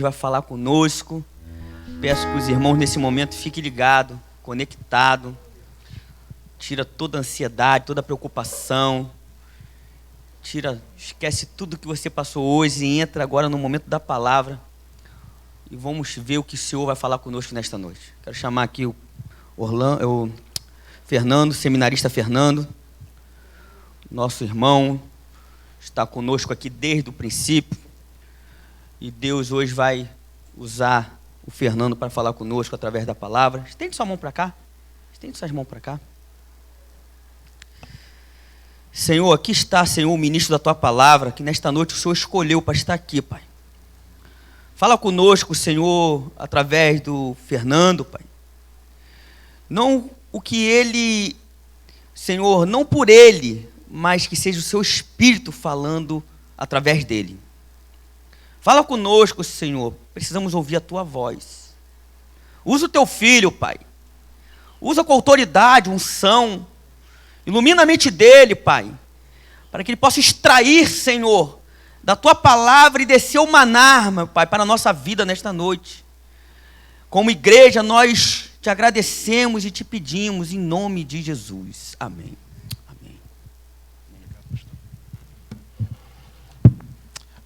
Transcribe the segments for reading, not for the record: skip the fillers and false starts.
vai falar conosco. Peço que os irmãos nesse momento fiquem ligados, conectados. Tira toda a ansiedade, toda a preocupação. Esquece tudo que você passou hoje e entra agora no momento da palavra. E vamos ver o que o Senhor vai falar conosco nesta noite. Quero chamar aqui o Fernando, seminarista Fernando. Nosso irmão está conosco aqui desde o princípio. E Deus hoje vai usar o Fernando para falar conosco através da palavra. Estende sua mão para cá. Estende suas mãos para cá. Senhor, aqui está, Senhor, o ministro da Tua palavra, que nesta noite o Senhor escolheu para estar aqui, Pai. Fala conosco, Senhor, através do Fernando, Pai. Não o que ele, Senhor, não por ele, mas que seja o Seu Espírito falando através dele. Fala conosco, Senhor, precisamos ouvir a Tua voz. Usa o Teu Filho, Pai. Usa com autoridade, unção. Ilumina a mente dele, Pai, para que ele possa extrair, Senhor, da Tua palavra e descer o maná, meu Pai, para a nossa vida nesta noite. Como igreja, nós te agradecemos e te pedimos em nome de Jesus. Amém. Amém.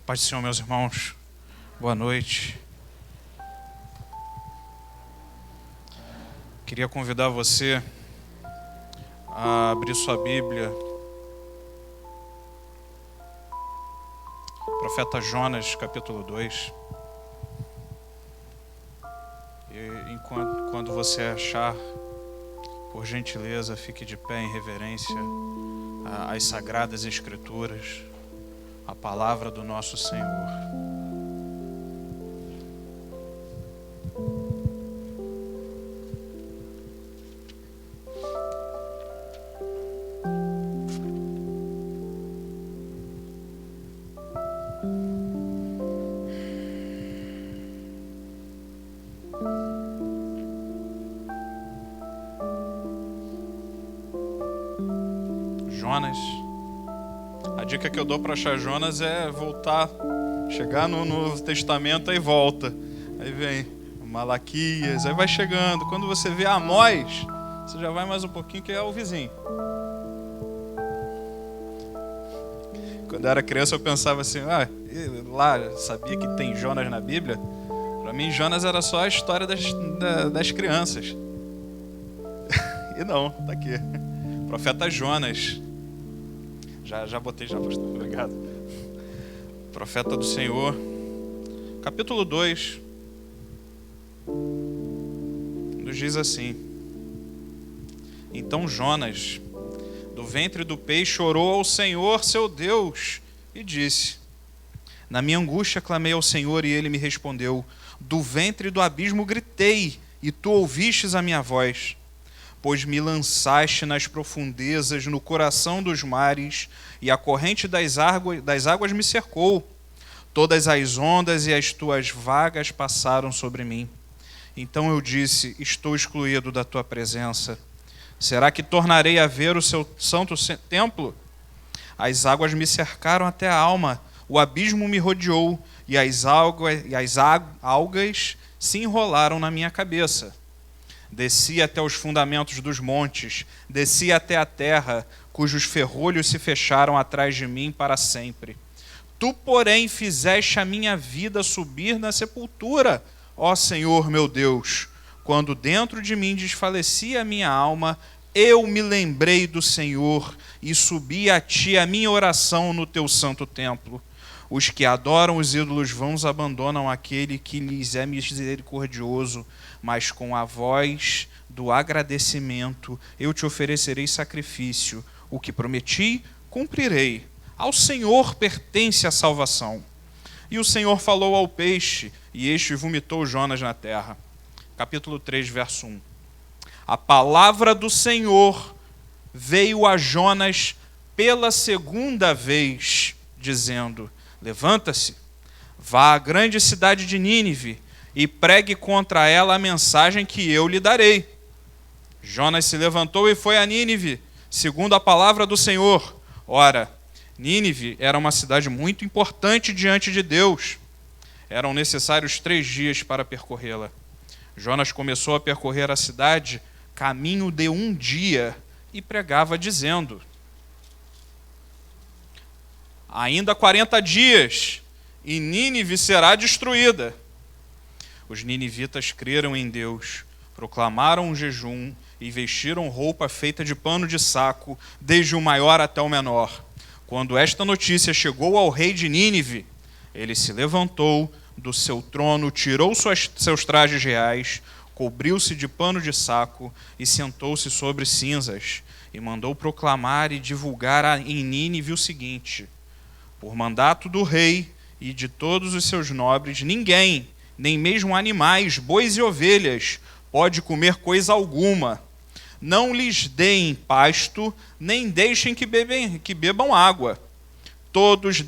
Paz do Senhor, meus irmãos. Boa noite. Queria convidar você a abrir sua Bíblia. Profeta Jonas, capítulo 2. E quando você achar, por gentileza, fique de pé em reverência às Sagradas Escrituras, a palavra do nosso Senhor. Jonas. A dica que eu dou para achar Jonas é voltar, chegar no Novo Testamento, aí volta. Aí vem Malaquias, aí vai chegando. Quando você vê Amós, você já vai mais um pouquinho, que é o vizinho. Quando eu era criança eu pensava assim, lá sabia que tem Jonas na Bíblia? Para mim Jonas era só a história das crianças. E não, tá aqui. Profeta Jonas. Já botei, pastor. Obrigado. Profeta do Senhor. Capítulo 2. Nos diz assim: Então Jonas, do ventre do peixe, orou ao Senhor, seu Deus, e disse: Na minha angústia clamei ao Senhor, e ele me respondeu. Do ventre do abismo gritei, e tu ouvistes a minha voz. Pois me lançaste nas profundezas, no coração dos mares, e a corrente das águas me cercou. Todas as ondas e as tuas vagas passaram sobre mim. Então eu disse: estou excluído da tua presença. Será que tornarei a ver o seu santo templo? As águas me cercaram até a alma, o abismo me rodeou, e as algas se enrolaram na minha cabeça. Desci até os fundamentos dos montes, desci até a terra, cujos ferrolhos se fecharam atrás de mim para sempre. Tu, porém, fizeste a minha vida subir na sepultura, ó Senhor meu Deus. Quando dentro de mim desfalecia a minha alma, eu me lembrei do Senhor e subi a ti a minha oração no teu santo templo. Os que adoram os ídolos vãos abandonam aquele que lhes é misericordioso, mas com a voz do agradecimento eu te oferecerei sacrifício. O que prometi, cumprirei. Ao Senhor pertence a salvação. E o Senhor falou ao peixe, e este vomitou Jonas na terra. Capítulo 3, verso 1. A palavra do Senhor veio a Jonas pela segunda vez, dizendo: Levanta-se, vá à grande cidade de Nínive e pregue contra ela a mensagem que eu lhe darei. Jonas se levantou e foi a Nínive, segundo a palavra do Senhor. Ora, Nínive era uma cidade muito importante diante de Deus. Eram necessários 3 dias para percorrê-la. Jonas começou a percorrer a cidade caminho de 1 dia e pregava dizendo: ainda 40 dias e Nínive será destruída. Os ninivitas creram em Deus, proclamaram um jejum e vestiram roupa feita de pano de saco, desde o maior até o menor. Quando esta notícia chegou ao rei de Nínive, ele se levantou do seu trono, tirou seus trajes reais, cobriu-se de pano de saco e sentou-se sobre cinzas, e mandou proclamar e divulgar em Nínive o seguinte: por mandato do rei e de todos os seus nobres, ninguém, nem mesmo animais, bois e ovelhas, pode comer coisa alguma. Não lhes deem pasto, nem deixem que bebam água. Todos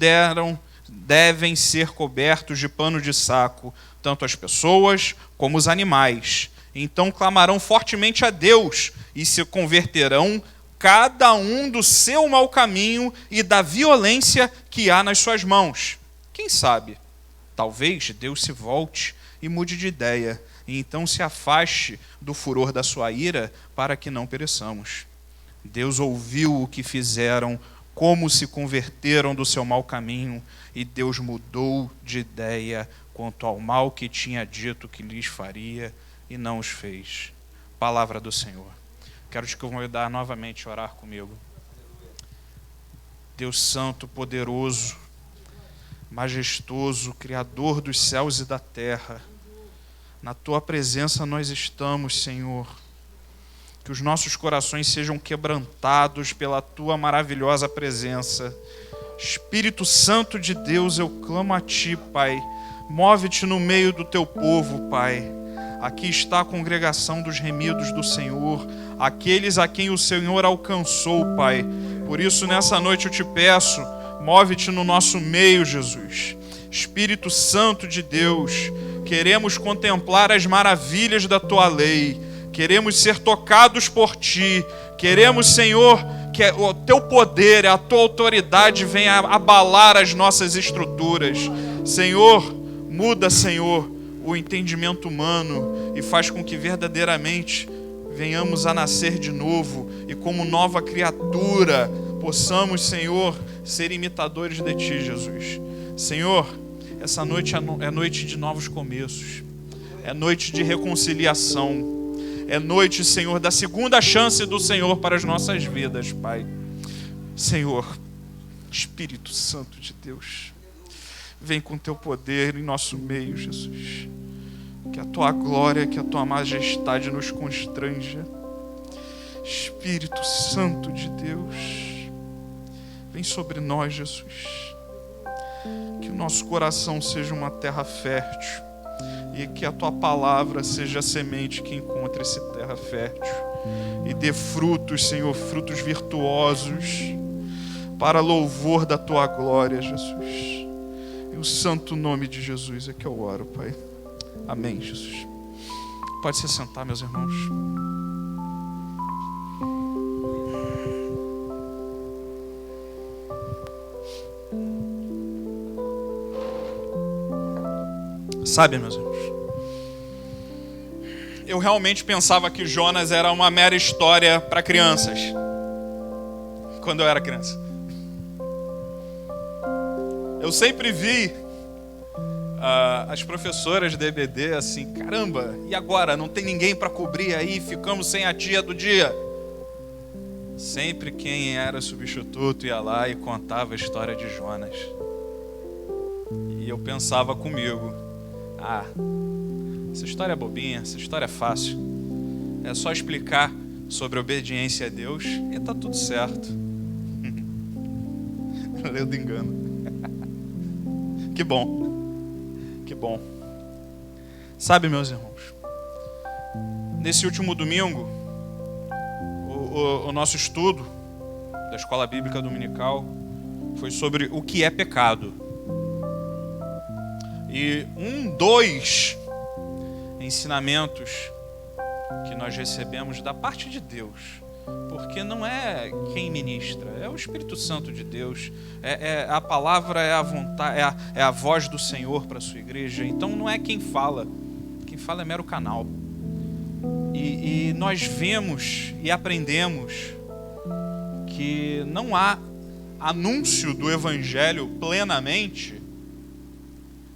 devem ser cobertos de pano de saco, tanto as pessoas como os animais. Então clamarão fortemente a Deus e se converterão cada um do seu mau caminho e da violência que há nas suas mãos. Quem sabe, talvez Deus se volte e mude de ideia, e então se afaste do furor da sua ira, para que não pereçamos. Deus ouviu o que fizeram, como se converteram do seu mau caminho, e Deus mudou de ideia quanto ao mal que tinha dito que lhes faria, e não os fez. Palavra do Senhor. Quero te convidar novamente a orar comigo. Deus santo, poderoso, majestoso, Criador dos céus e da terra, na Tua presença nós estamos, Senhor. Que os nossos corações sejam quebrantados pela Tua maravilhosa presença. Espírito Santo de Deus, eu clamo a Ti, Pai. Move-te no meio do Teu povo, Pai. Aqui está a congregação dos remidos do Senhor, aqueles a quem o Senhor alcançou, Pai. Por isso, nessa noite eu te peço, move-te no nosso meio, Jesus. Espírito Santo de Deus, queremos contemplar as maravilhas da Tua lei, queremos ser tocados por Ti, queremos, Senhor, que o Teu poder, a Tua autoridade venha abalar as nossas estruturas. Senhor, muda, Senhor, o entendimento humano e faz com que verdadeiramente venhamos a nascer de novo e como nova criatura possamos, Senhor, ser imitadores de Ti, Jesus. Senhor, essa noite é noite de novos começos, é noite de reconciliação, é noite, Senhor, da segunda chance do Senhor para as nossas vidas, Pai. Senhor, Espírito Santo de Deus, vem com Teu poder em nosso meio, Jesus. Que a Tua glória, que a Tua majestade nos constranja. Espírito Santo de Deus, vem sobre nós, Jesus. Que o nosso coração seja uma terra fértil e que a Tua palavra seja a semente que encontre essa terra fértil e dê frutos, Senhor, frutos virtuosos para louvor da Tua glória, Jesus. Em o santo nome de Jesus é que eu oro, Pai. Amém, Jesus. Pode se sentar, meus irmãos. Sabe, meus irmãos, eu realmente pensava que Jonas era uma mera história para crianças, quando eu era criança. Eu sempre vi as professoras de EBD assim, caramba, e agora? Não tem ninguém para cobrir aí, ficamos sem a tia do dia. Sempre quem era substituto ia lá e contava a história de Jonas. E eu pensava comigo, essa história é bobinha, essa história é fácil. É só explicar sobre obediência a Deus e tá tudo certo. Lei do engano. Que bom. Que bom. Sabe, meus irmãos, nesse último domingo, o nosso estudo da Escola Bíblica Dominical foi sobre o que é pecado. E dois ensinamentos que nós recebemos da parte de Deus Porque não é quem ministra, é o Espírito Santo de Deus, a palavra, é a vontade, é a voz do Senhor para a sua igreja. Então não é quem fala é mero canal. E nós vemos e aprendemos que não há anúncio do Evangelho plenamente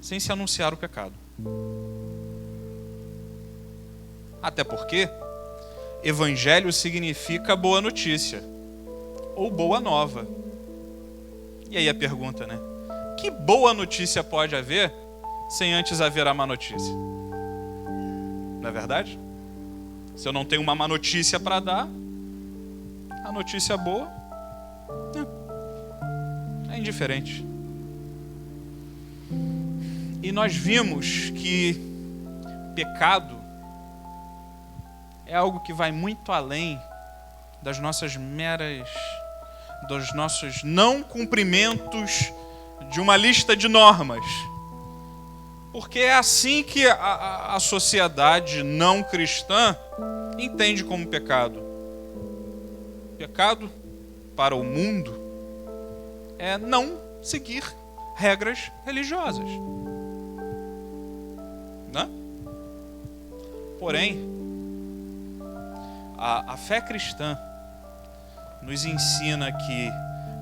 sem se anunciar o pecado. Até porque Evangelho significa boa notícia ou boa nova. E aí a pergunta, né? Que boa notícia pode haver sem antes haver a má notícia? Não é verdade? Se eu não tenho uma má notícia para dar, a notícia boa é indiferente. E nós vimos que pecado é algo que vai muito além dos nossos não cumprimentos de uma lista de normas. Porque é assim que a sociedade não cristã entende como pecado. Pecado para o mundo é não seguir regras religiosas. Né? Porém, a fé cristã nos ensina que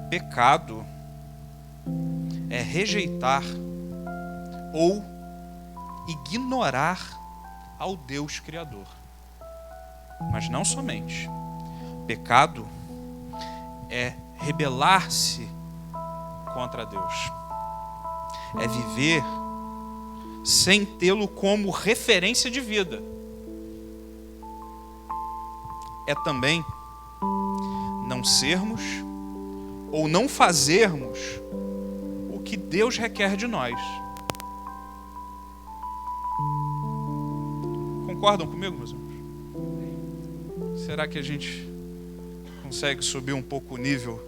pecado é rejeitar ou ignorar ao Deus Criador. Mas não somente. Pecado é rebelar-se contra Deus. É viver sem tê-lo como referência de vida. É também não sermos ou não fazermos o que Deus requer de nós. Concordam comigo, meus irmãos? Será que a gente consegue subir um pouco o nível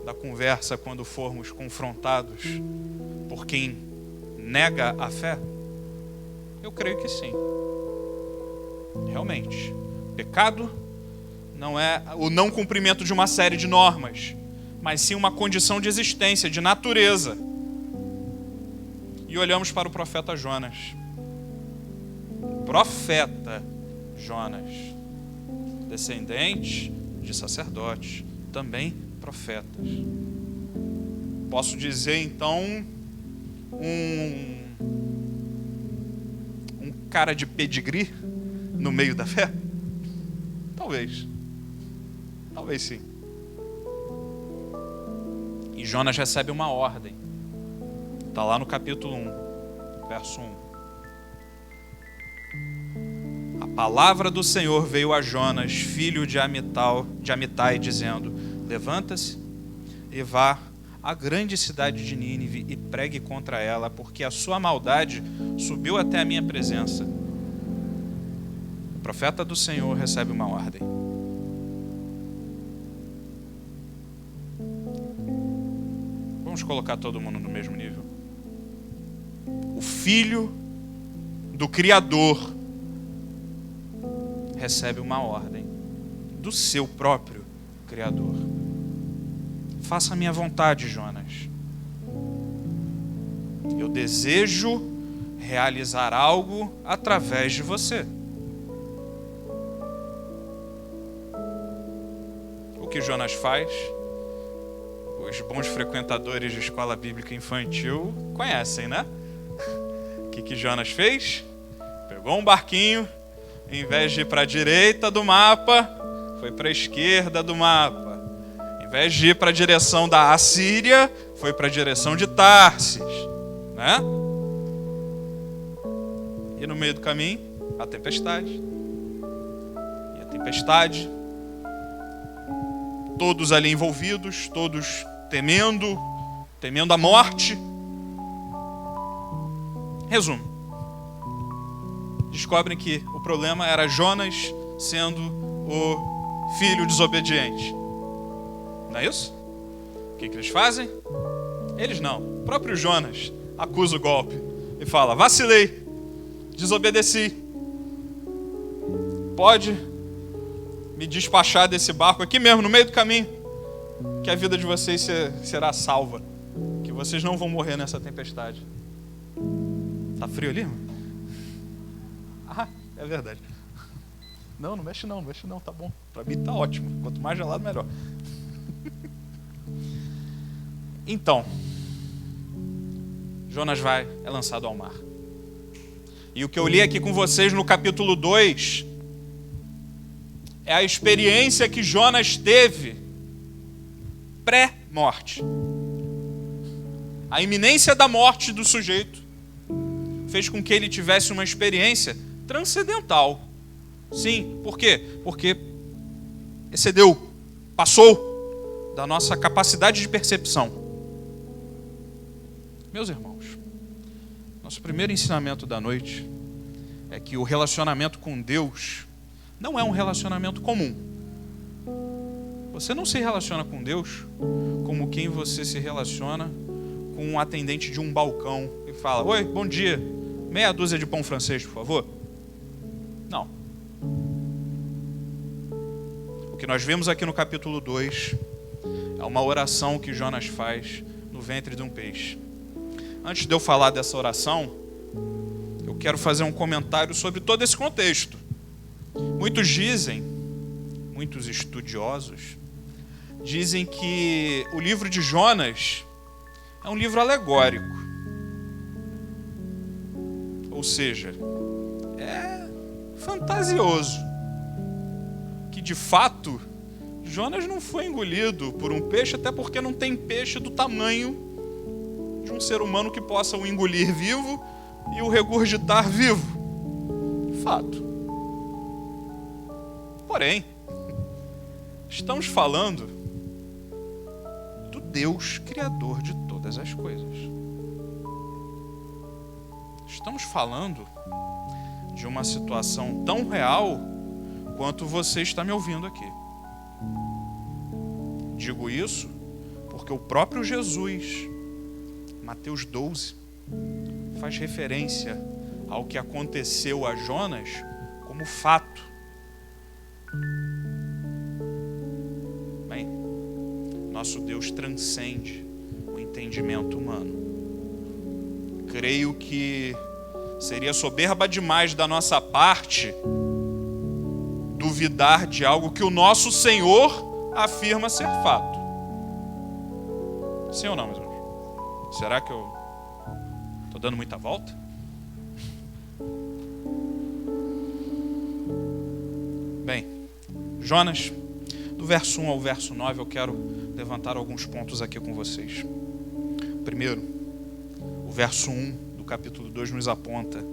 da conversa quando formos confrontados por quem nega a fé? Eu creio que sim. Realmente. Pecado não é o não cumprimento de uma série de normas, mas sim uma condição de existência, de natureza. E olhamos para o profeta Jonas. Profeta Jonas, descendente de sacerdotes, também profetas. Posso dizer então um cara de pedigree no meio da fé? Talvez sim. E Jonas recebe uma ordem. Está lá no capítulo 1, verso 1. A palavra do Senhor veio a Jonas, filho de Amitai, dizendo: levanta-se e vá à grande cidade de Nínive e pregue contra ela, porque a sua maldade subiu até a minha presença. O profeta do Senhor recebe uma ordem. Vamos colocar todo mundo no mesmo nível. O filho do Criador recebe uma ordem do seu próprio Criador. Faça a minha vontade, Jonas. Eu desejo realizar algo através de você. O que Jonas faz? Os bons frequentadores de escola bíblica infantil conhecem, né? O que Jonas fez? Pegou um barquinho, em vez de ir para a direita do mapa, foi para a esquerda do mapa. Em vez de ir para a direção da Assíria, foi para a direção de Tarsis, né? E no meio do caminho, a tempestade. E a tempestade, todos ali envolvidos, todos temendo a morte. Resumo. Descobrem que o problema era Jonas sendo o filho desobediente. Não é isso? O que eles fazem? Eles não. O próprio Jonas acusa o golpe e fala: vacilei, desobedeci. Pode me despachar desse barco aqui mesmo, no meio do caminho, que a vida de vocês será salva, que vocês não vão morrer nessa tempestade. Tá frio ali, irmão? Ah, é verdade. Não mexe não, tá bom. Para mim tá ótimo, quanto mais gelado, melhor. Então, Jonas é lançado ao mar. E o que eu li aqui com vocês no capítulo 2 é a experiência que Jonas teve pré-morte. A iminência da morte do sujeito fez com que ele tivesse uma experiência transcendental. Sim, por quê? Porque excedeu, passou da nossa capacidade de percepção. Meus irmãos, nosso primeiro ensinamento da noite é que o relacionamento com Deus não é um relacionamento comum. Você não se relaciona com Deus como quem você se relaciona com um atendente de um balcão e fala: oi, bom dia, meia dúzia de pão francês, por favor. Não. O que nós vemos aqui no capítulo 2 é uma oração que Jonas faz no ventre de um peixe. Antes de eu falar dessa oração, eu quero fazer um comentário sobre todo esse contexto. Muitos estudiosos, dizem que o livro de Jonas é um livro alegórico. Ou seja, é fantasioso. Que de fato, Jonas não foi engolido por um peixe, até porque não tem peixe do tamanho de um ser humano que possa o engolir vivo e o regurgitar vivo. De fato. Porém, estamos falando do Deus Criador de todas as coisas. Estamos falando de uma situação tão real quanto você está me ouvindo aqui. Digo isso porque o próprio Jesus, Mateus 12, faz referência ao que aconteceu a Jonas como fato. Bem, nosso Deus transcende o entendimento humano. Creio que seria soberba demais da nossa parte duvidar de algo que o nosso Senhor afirma ser fato. Sim ou não, meus irmãos? Será que eu estou dando muita volta? Bem, Jonas, do verso 1 ao verso 9, eu quero levantar alguns pontos aqui com vocês. Primeiro, o verso 1 do capítulo 2 nos aponta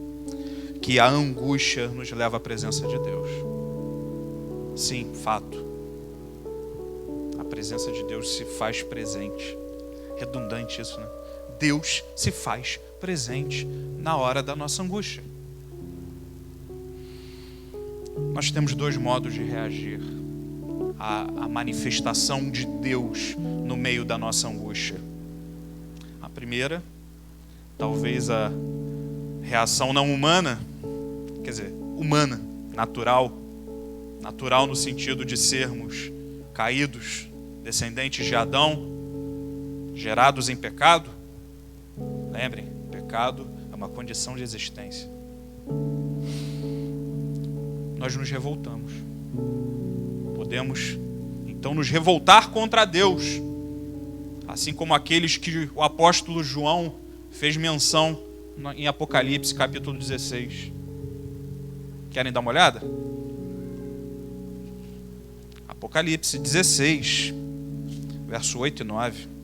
que a angústia nos leva à presença de Deus. Sim, fato. A presença de Deus se faz presente. Redundante isso, né? Deus se faz presente na hora da nossa angústia. Nós temos dois modos de reagir à manifestação de Deus no meio da nossa angústia. A primeira, talvez a reação não humana, quer dizer, humana, natural no sentido de sermos caídos, descendentes de Adão, gerados em pecado. Lembrem, pecado é uma condição de existência. Nós nos revoltamos. Podemos, então, nos revoltar contra Deus, assim como aqueles que o apóstolo João fez menção em Apocalipse, capítulo 16. Querem dar uma olhada? Apocalipse 16, verso 8 e 9.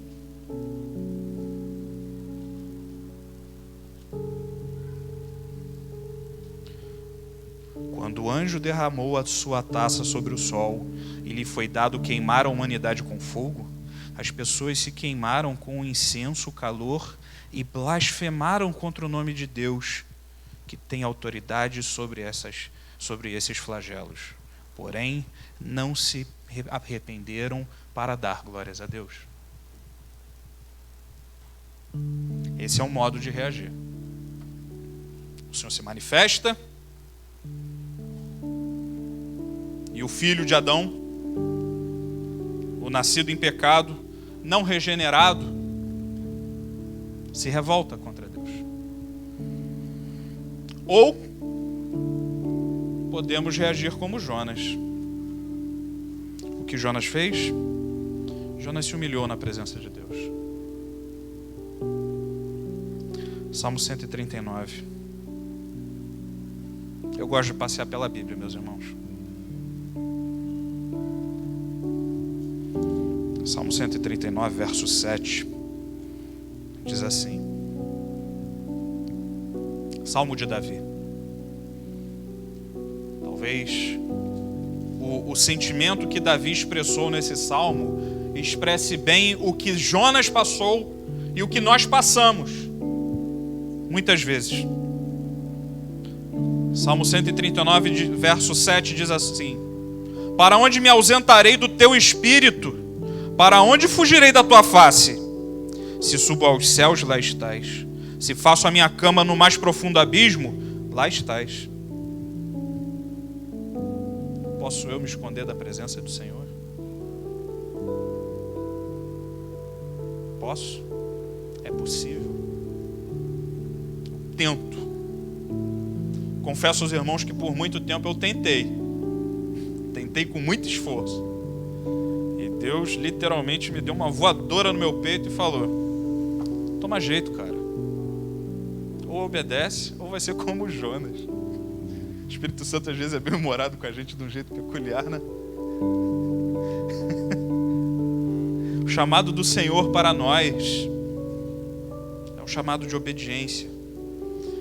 Quando o anjo derramou a sua taça sobre o sol e lhe foi dado queimar a humanidade com fogo, as pessoas se queimaram com incenso, calor e blasfemaram contra o nome de Deus, que tem autoridade sobre esses flagelos. Porém, não se arrependeram para dar glórias a Deus. Esse é um modo de reagir. O Senhor se manifesta e E o filho de Adão, o nascido em pecado, não regenerado, se revolta contra Deus. Ou podemos reagir como Jonas. O que Jonas fez? Jonas se humilhou na presença de Deus. Salmo 139. Eu gosto de passear pela Bíblia, meus irmãos. Salmo 139, verso 7. Diz assim. Salmo de Davi. Talvez o sentimento que Davi expressou nesse salmo expresse bem o que Jonas passou e o que nós passamos muitas vezes. Salmo 139, verso 7 diz assim: para onde me ausentarei do teu espírito? Para onde fugirei da tua face? Se subo aos céus, lá estás. Se faço a minha cama no mais profundo abismo, lá estás. Posso eu me esconder da presença do Senhor? Posso? É possível. Tento. Confesso aos irmãos que por muito tempo eu tentei com muito esforço. E Deus literalmente me deu uma voadora no meu peito e falou: toma jeito, cara. Ou obedece, ou vai ser como Jonas. O Espírito Santo às vezes é bem humorado com a gente de um jeito peculiar, né? O chamado do Senhor para nós é um chamado de obediência.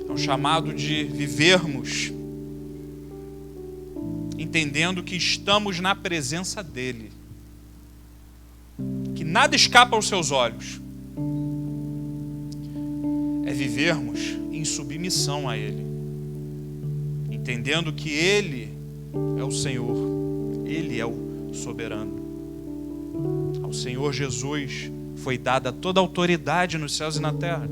É um chamado de vivermos entendendo que estamos na presença dEle, que nada escapa aos seus olhos. É vivermos em submissão a Ele, entendendo que Ele é o Senhor, Ele é o soberano. Ao Senhor Jesus foi dada toda a autoridade nos céus e na terra.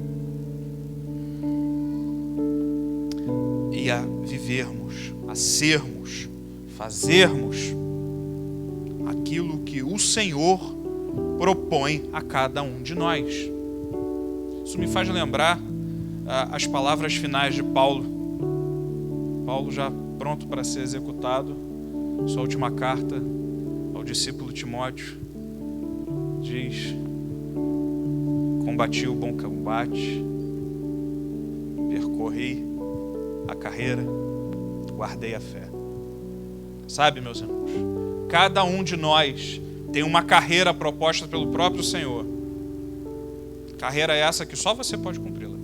E a vivermos, a sermos, fazermos aquilo que o Senhor propõe a cada um de nós. Isso me faz lembrar as palavras finais de Paulo. Paulo já pronto para ser executado, sua última carta ao discípulo Timóteo diz: combati o bom combate, percorri a carreira, guardei a fé. Sabe, meus irmãos, cada um de nós tem uma carreira proposta pelo próprio Senhor. Carreira essa que só você pode cumpri-la.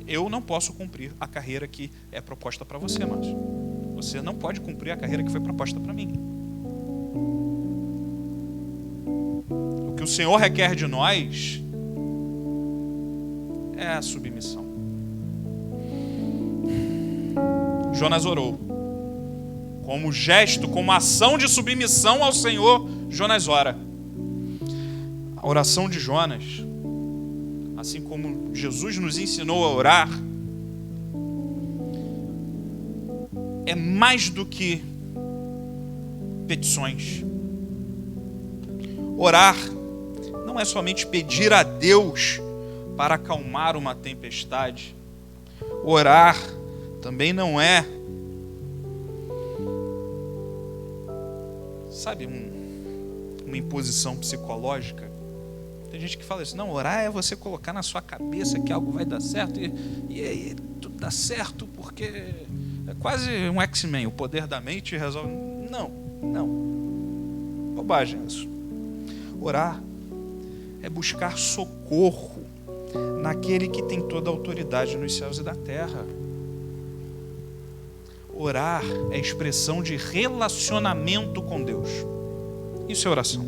Eu não posso cumprir a carreira que é proposta para você, mas você não pode cumprir a carreira que foi proposta para mim. O que o Senhor requer de nós é a submissão. Jonas orou. Como gesto, como ação de submissão ao Senhor, Jonas ora. A oração de Jonas, assim como Jesus nos ensinou a orar, é mais do que petições. Orar não é somente pedir a Deus para acalmar uma tempestade. Orar também não é, sabe, uma imposição psicológica. Tem gente que fala isso: não, orar é você colocar na sua cabeça que algo vai dar certo e tudo dá certo porque é quase um X-Men, o poder da mente resolve. Não. Bobagem isso. Orar é buscar socorro naquele que tem toda a autoridade nos céus e da terra. Orar é expressão de relacionamento com Deus. Isso é oração.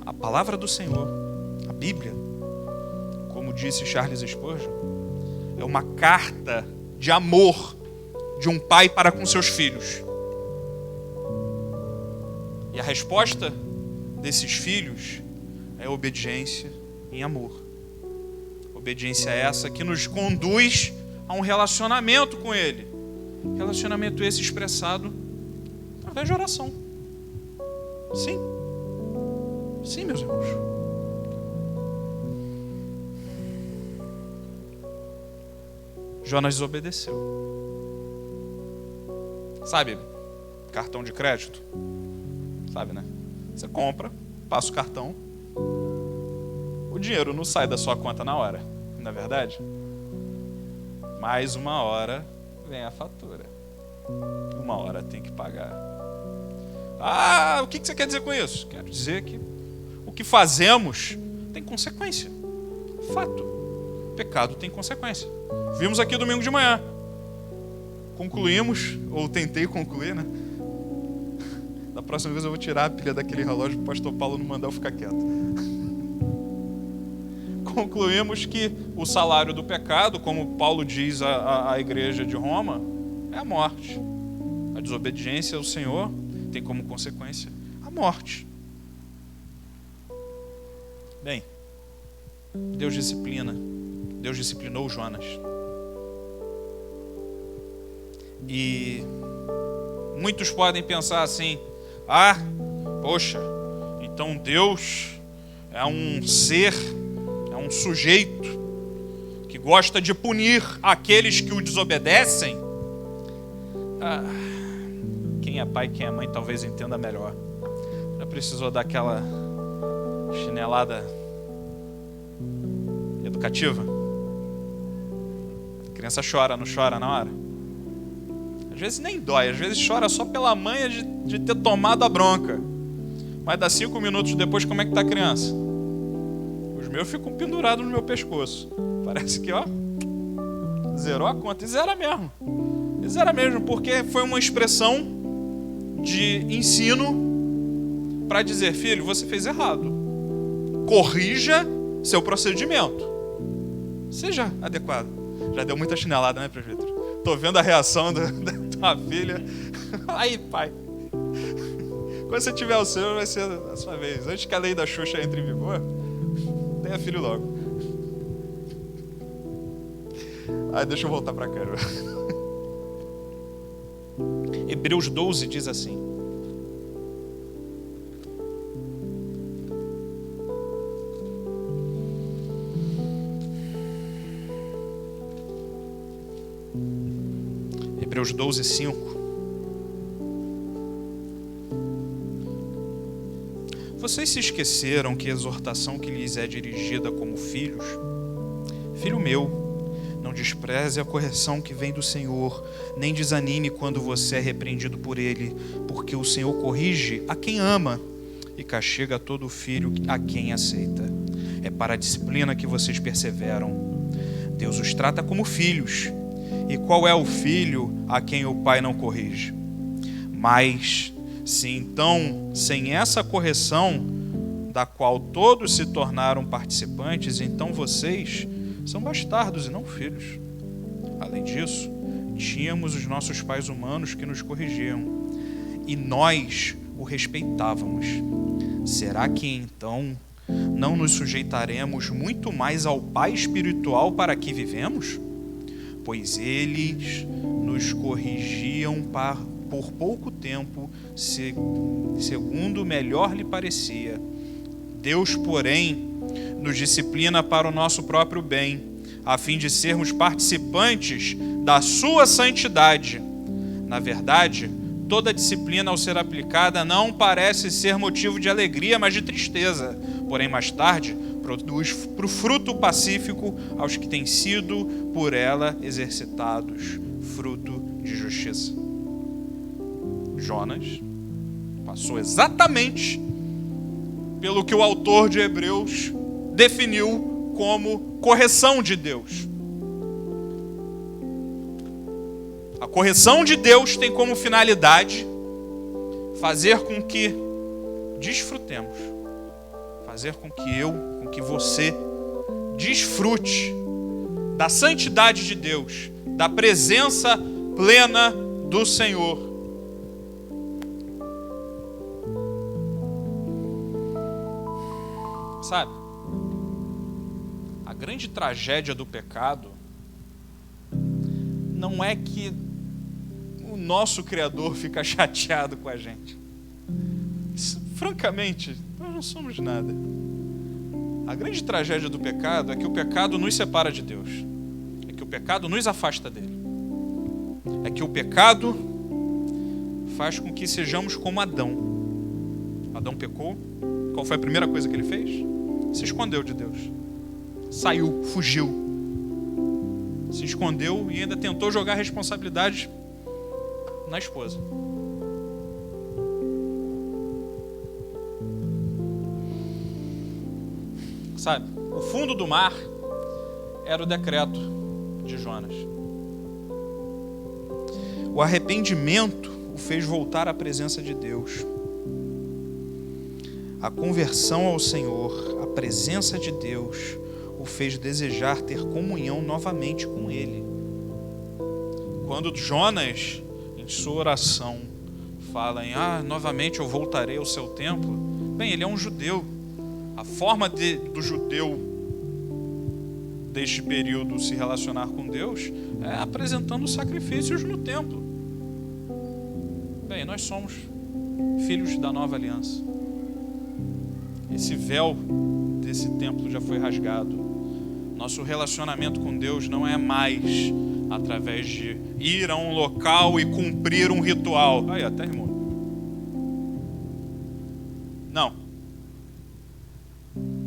A palavra do Senhor, a Bíblia, como disse Charles Spurgeon, é uma carta de amor de um pai para com seus filhos. E a resposta desses filhos é obediência em amor. Obediência essa que nos conduz a um relacionamento com Ele. Relacionamento esse expressado através de oração. Sim. Sim, meus irmãos. Jonas desobedeceu. Sabe, cartão de crédito? Sabe, né? Você compra, passa o cartão, o dinheiro não sai da sua conta na hora, não é verdade? Mais uma hora vem a fatura. Uma hora tem que pagar. Ah, o que você quer dizer com isso? Quero dizer que o que fazemos tem consequência. Fato. O pecado tem consequência. Vimos aqui domingo de manhã. Concluímos, ou tentei concluir, né? Da próxima vez eu vou tirar a pilha daquele relógio para o pastor Paulo não mandar eu ficar quieto. Concluímos que o salário do pecado, como Paulo diz à igreja de Roma, é a morte. A desobediência ao Senhor tem como consequência a morte. Bem, Deus disciplinou Jonas. E muitos podem pensar assim: poxa, então Deus é um ser, é um sujeito que gosta de punir aqueles que o desobedecem. Quem é pai, quem é mãe talvez entenda melhor. Já precisou dar aquela chinelada educativa? A criança chora, não chora na hora? Às vezes nem dói, às vezes chora só pela manha de ter tomado a bronca. Mas dá 5 minutos depois, como é que tá a criança? Os meus ficam pendurados no meu pescoço. Parece que, zerou a conta. E zera mesmo. E zera mesmo, porque foi uma expressão de ensino para dizer: filho, você fez errado. Corrija seu procedimento. Seja adequado. Já deu muita chinelada, né, presbítero? Tô vendo a reação da tua filha. Aí, pai. Quando você tiver o seu, vai ser a sua vez. Antes que a lei da Xuxa entre em vigor, tenha filho logo. Deixa eu voltar para cá. Hebreus 12 diz assim: Hebreus 12, 5. Vocês se esqueceram que a exortação que lhes é dirigida como filhos? Filho meu, não despreze a correção que vem do Senhor, nem desanime quando você é repreendido por Ele, porque o Senhor corrige a quem ama e castiga todo filho a quem aceita. É para a disciplina que vocês perseveram. Deus os trata como filhos. E qual é o filho a quem o pai não corrige? Mas, se então, sem essa correção, da qual todos se tornaram participantes, então vocês são bastardos e não filhos. Além disso, tínhamos os nossos pais humanos que nos corrigiam, e nós o respeitávamos. Será que então não nos sujeitaremos muito mais ao Pai espiritual para que vivemos? Pois eles nos corrigiam por pouco tempo, segundo melhor lhe parecia. Deus, porém, nos disciplina para o nosso próprio bem, a fim de sermos participantes da sua santidade. Na verdade, toda disciplina ao ser aplicada não parece ser motivo de alegria, mas de tristeza. Porém, mais tarde, produz fruto pacífico aos que têm sido por ela exercitados, fruto de justiça. Jonas passou exatamente pelo que o autor de Hebreus definiu como correção de Deus. A correção de Deus tem como finalidade fazer com que desfrutemos, fazer com que você desfrute da santidade de Deus, da presença plena do Senhor. Sabe, a grande tragédia do pecado não é que o nosso Criador fica chateado com a gente? Francamente, nós não somos nada. A grande tragédia do pecado é que o pecado nos separa de Deus. É que o pecado nos afasta dele. É que o pecado faz com que sejamos como Adão. Adão pecou. Qual foi a primeira coisa que ele fez? Se escondeu de Deus. Saiu, fugiu. Se escondeu e ainda tentou jogar a responsabilidade na esposa. Sabe, o fundo do mar era o decreto de Jonas. O arrependimento o fez voltar à presença de Deus. A conversão ao Senhor, a presença de Deus, o fez desejar ter comunhão novamente com Ele. Quando Jonas, em sua oração, fala em novamente eu voltarei ao seu templo, bem, ele é um judeu. A forma do judeu deste período se relacionar com Deus é apresentando sacrifícios no templo. Bem, nós somos filhos da nova aliança. Esse véu desse templo já foi rasgado. Nosso relacionamento com Deus não é mais através de ir a um local e cumprir um ritual. Aí, até irmão. Não.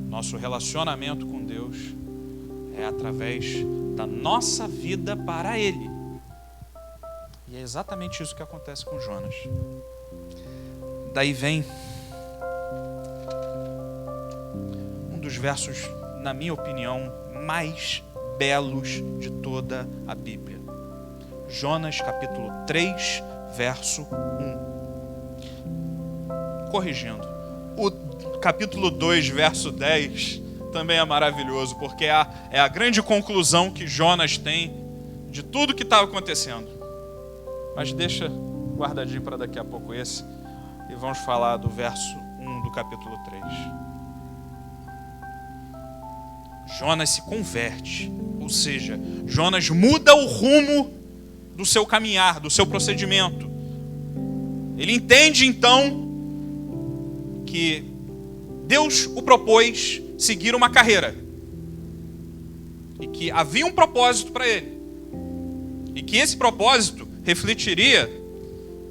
Nosso relacionamento com Deus é através da nossa vida para Ele. E é exatamente isso que acontece com Jonas. Daí vem um dos versos, na minha opinião, mais belos de toda a Bíblia. Jonas capítulo 3, verso 1. Corrigindo. O capítulo 2, verso 10, também é maravilhoso, porque é a grande conclusão que Jonas tem de tudo que estava acontecendo. Mas deixa guardadinho para daqui a pouco esse, e vamos falar do verso 1 do capítulo 3. Jonas se converte, ou seja, Jonas muda o rumo do seu caminhar, do seu procedimento. Ele entende então que Deus o propôs seguir uma carreira e que havia um propósito para ele e que esse propósito refletiria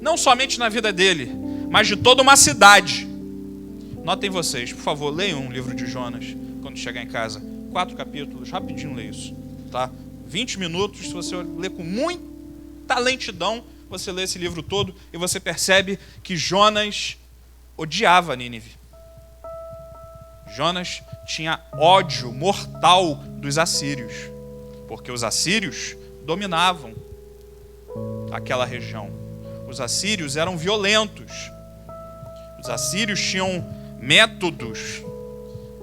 não somente na vida dele, mas de toda uma cidade. Notem vocês, por favor, leiam um livro de Jonas quando chegar em casa. 4 capítulos, rapidinho lê isso, tá? 20 minutos, se você ler com muita lentidão, você lê esse livro todo e você percebe que Jonas odiava Nínive. Jonas tinha ódio mortal dos assírios, porque os assírios dominavam aquela região. Os assírios eram violentos. Os assírios tinham métodos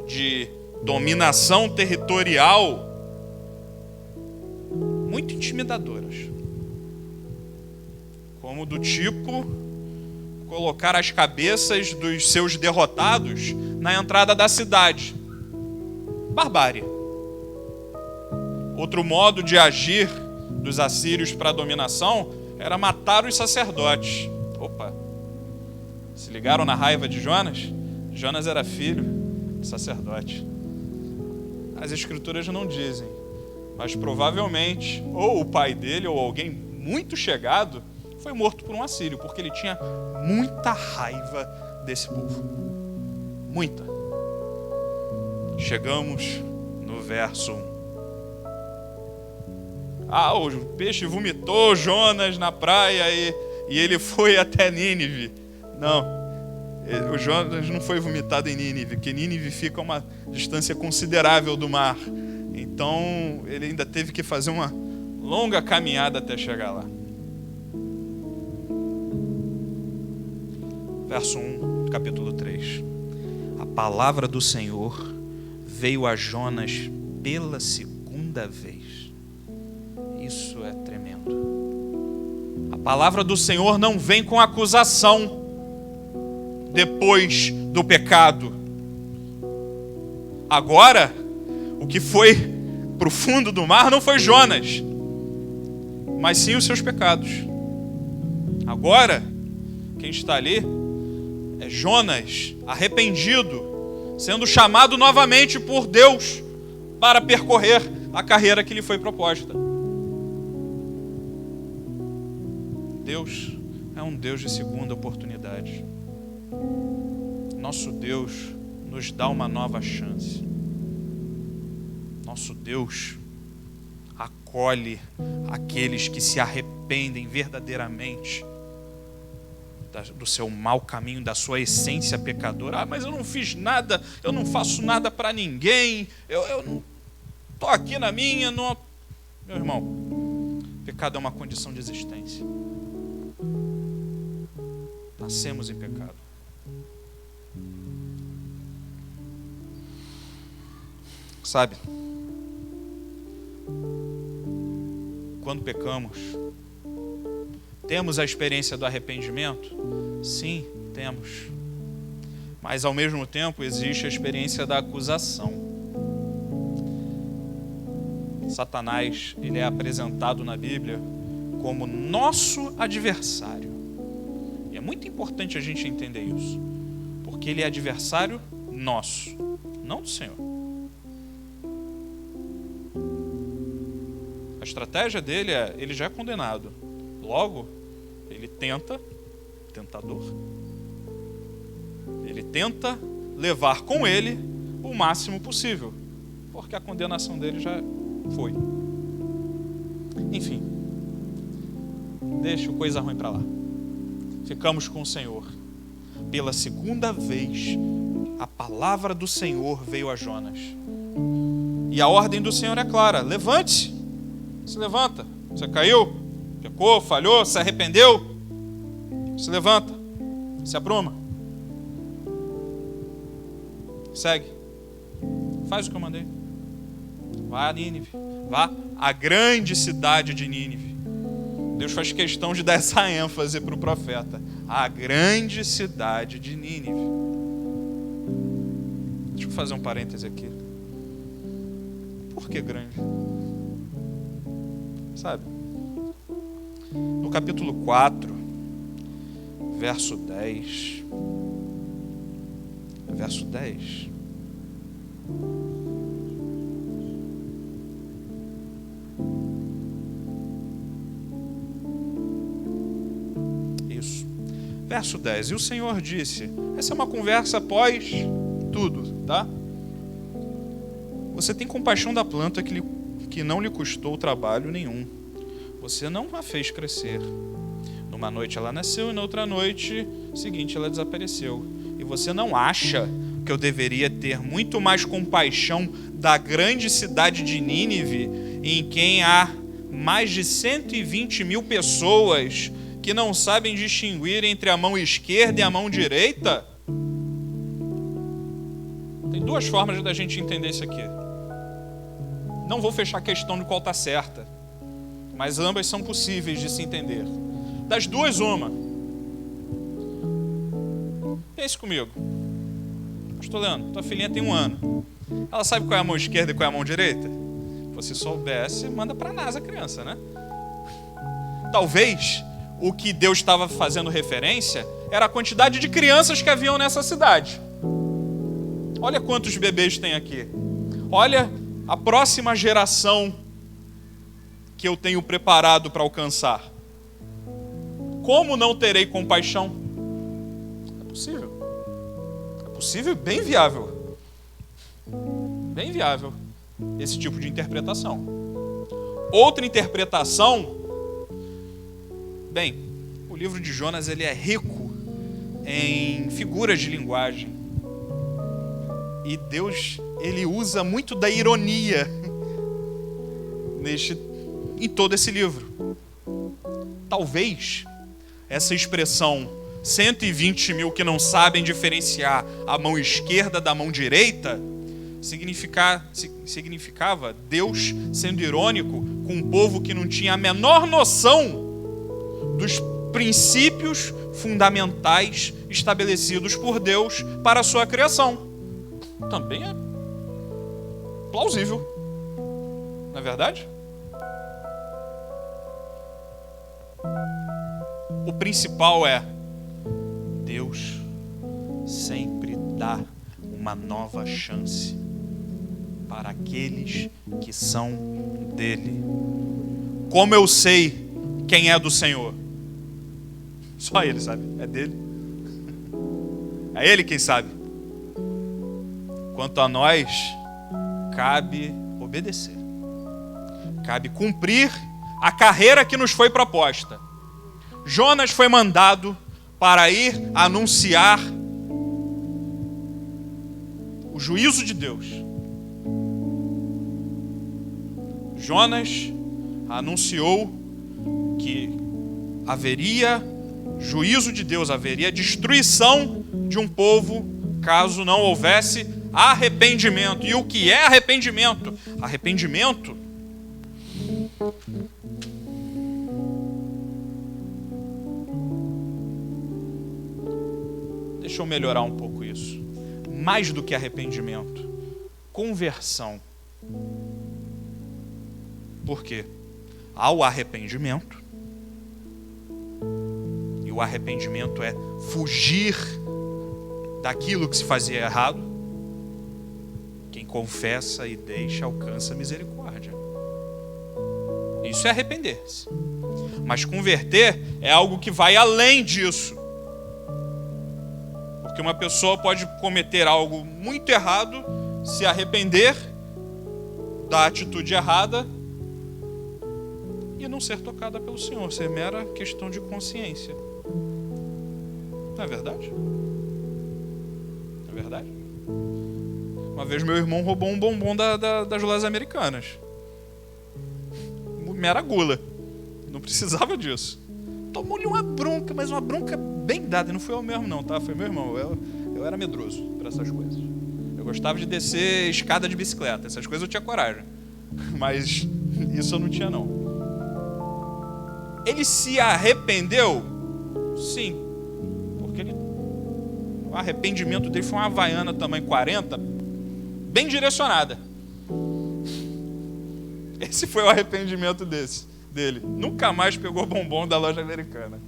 de dominação territorial muito intimidadoras, como do tipo colocar as cabeças dos seus derrotados na entrada da cidade. Barbárie. Outro modo de agir dos assírios para a dominação era matar os sacerdotes. Opa! Se ligaram na raiva de Jonas? Jonas era filho de sacerdote. As escrituras não dizem, mas provavelmente ou o pai dele ou alguém muito chegado foi morto por um assírio, porque ele tinha muita raiva desse povo. Muita. Chegamos no verso 1. O peixe vomitou Jonas na praia e ele foi até Nínive. Não, o Jonas não foi vomitado em Nínive, porque Nínive fica a uma distância considerável do mar. Então, ele ainda teve que fazer uma longa caminhada até chegar lá. Verso 1, capítulo 3. A palavra do Senhor veio a Jonas pela segunda vez. Isso é tremendo. A palavra do Senhor não vem com acusação depois do pecado. Agora, o que foi para o fundo do mar não foi Jonas, mas sim os seus pecados. Agora, quem está ali é Jonas, arrependido, sendo chamado novamente por Deus para percorrer a carreira que lhe foi proposta. Deus é um Deus de segunda oportunidade. Nosso Deus nos dá uma nova chance. Nosso Deus acolhe aqueles que se arrependem verdadeiramente do seu mau caminho, da sua essência pecadora. Mas eu não fiz nada, eu não faço nada para ninguém, eu não estou aqui na minha. Não... Meu irmão, pecado é uma condição de existência. Nascemos em pecado. Sabe, quando pecamos, temos a experiência do arrependimento? Sim, temos. Mas ao mesmo tempo existe a experiência da acusação. Satanás, ele é apresentado na Bíblia como nosso adversário. E é muito importante a gente entender isso, porque ele é adversário nosso, não do Senhor. A estratégia dele é, ele já é condenado. Logo, ele tentador, ele tenta levar com ele o máximo possível, porque a condenação dele já foi. Enfim, deixa o coisa ruim para lá. Ficamos com o Senhor. Pela segunda vez, a palavra do Senhor veio a Jonas. E a ordem do Senhor é clara: levante-se. Se levanta. Você caiu, pecou, falhou, se arrependeu. Se levanta, se apruma. Segue. Faz o que eu mandei. Vá a Nínive. Vá à grande cidade de Nínive. Deus faz questão de dar essa ênfase para o profeta. A grande cidade de Nínive. Deixa eu fazer um parêntese aqui. Por que grande? Sabe? No capítulo 4, verso 10. Verso 10. Isso. Verso 10. E o Senhor disse, essa é uma conversa após tudo, tá? Você tem compaixão da planta que não lhe custou trabalho nenhum. Você não a fez crescer. Numa noite ela nasceu e na outra noite seguinte ela desapareceu. E você não acha que eu deveria ter muito mais compaixão da grande cidade de Nínive, em quem há mais de 120 mil pessoas que não sabem distinguir entre a mão esquerda e a mão direita? Tem duas formas da gente entender isso aqui. Não vou fechar a questão de qual está certa, mas ambas são possíveis de se entender. Das duas, uma. Pense comigo. Pastor Leandro, tua filhinha tem 1 ano. Ela sabe qual é a mão esquerda e qual é a mão direita? Se você soubesse, manda para a NASA a criança, né? Talvez o que Deus estava fazendo referência era a quantidade de crianças que haviam nessa cidade. Olha quantos bebês tem aqui. Olha a próxima geração que eu tenho preparado para alcançar. Como não terei compaixão? É possível. É possível e bem viável. Bem viável esse tipo de interpretação. Outra interpretação, bem, o livro de Jonas ele é rico em figuras de linguagem. E Deus, ele usa muito da ironia em todo esse livro. Talvez essa expressão 120 mil que não sabem diferenciar a mão esquerda da mão direita significava Deus sendo irônico com um povo que não tinha a menor noção dos princípios fundamentais estabelecidos por Deus para a sua criação. Também é plausível, não é verdade? o principal é: Deus sempre dá uma nova chance para aqueles que são dele. Como eu sei quem é do Senhor? Só Ele sabe, é dele. É Ele quem sabe. Quanto a nós, cabe obedecer. Cabe cumprir a carreira que nos foi proposta. Jonas foi mandado para ir anunciar o juízo de Deus. Jonas anunciou que haveria juízo de Deus, haveria destruição de um povo caso não houvesse arrependimento. E o que é arrependimento? Arrependimento deixa eu melhorar um pouco isso. Mais do que arrependimento, conversão. Por quê? Há o arrependimento, e o arrependimento é fugir daquilo que se fazia errado. Quem confessa e deixa alcança misericórdia. Isso é arrepender-se. Mas converter é algo que vai além disso. Porque uma pessoa pode cometer algo muito errado, se arrepender da atitude errada e não ser tocada pelo Senhor, ser mera questão de consciência. Não é verdade? Não é verdade? Uma vez meu irmão roubou um bombom das lojas americanas. Mera gula. Não precisava disso. Tomou-lhe uma bronca, mas uma bronca bem dada. E não foi eu mesmo não, tá? Foi meu irmão. Eu era medroso para essas coisas. Eu gostava de descer escada de bicicleta. Essas coisas eu tinha coragem. Mas isso eu não tinha não. Ele se arrependeu? Sim. Porque o arrependimento dele foi uma Havaiana tamanho 40, bem direcionada. Esse foi o arrependimento dele. Nunca mais pegou bombom da loja americana.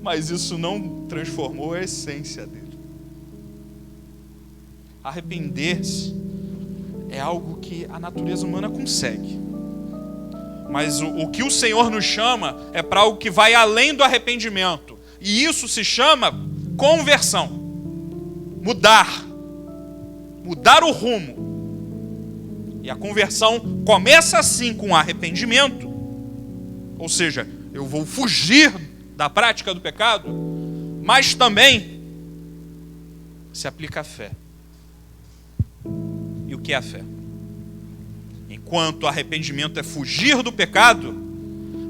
Mas isso não transformou a essência dele. Arrepender-se é algo que a natureza humana consegue. Mas o que o Senhor nos chama é para algo que vai além do arrependimento. E isso se chama conversão. Mudar o rumo. E a conversão começa assim com arrependimento. Ou seja, eu vou fugir da prática do pecado, mas também se aplica a fé. E o que é a fé? Enquanto o arrependimento é fugir do pecado,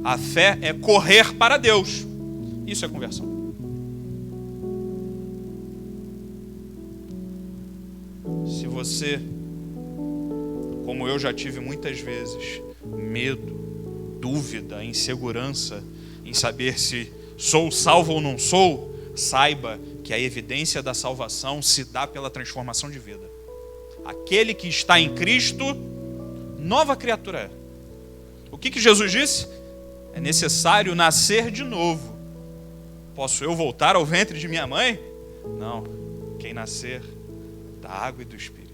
a fé é correr para Deus. Isso é conversão. Se você, como eu já tive muitas vezes, medo, dúvida, insegurança em saber se sou salvo ou não sou, saiba que a evidência da salvação se dá pela transformação de vida. Aquele que está em Cristo, nova criatura é. O que Jesus disse? É necessário nascer de novo. Posso eu voltar ao ventre de minha mãe? Não. Quem nascer da água e do Espírito.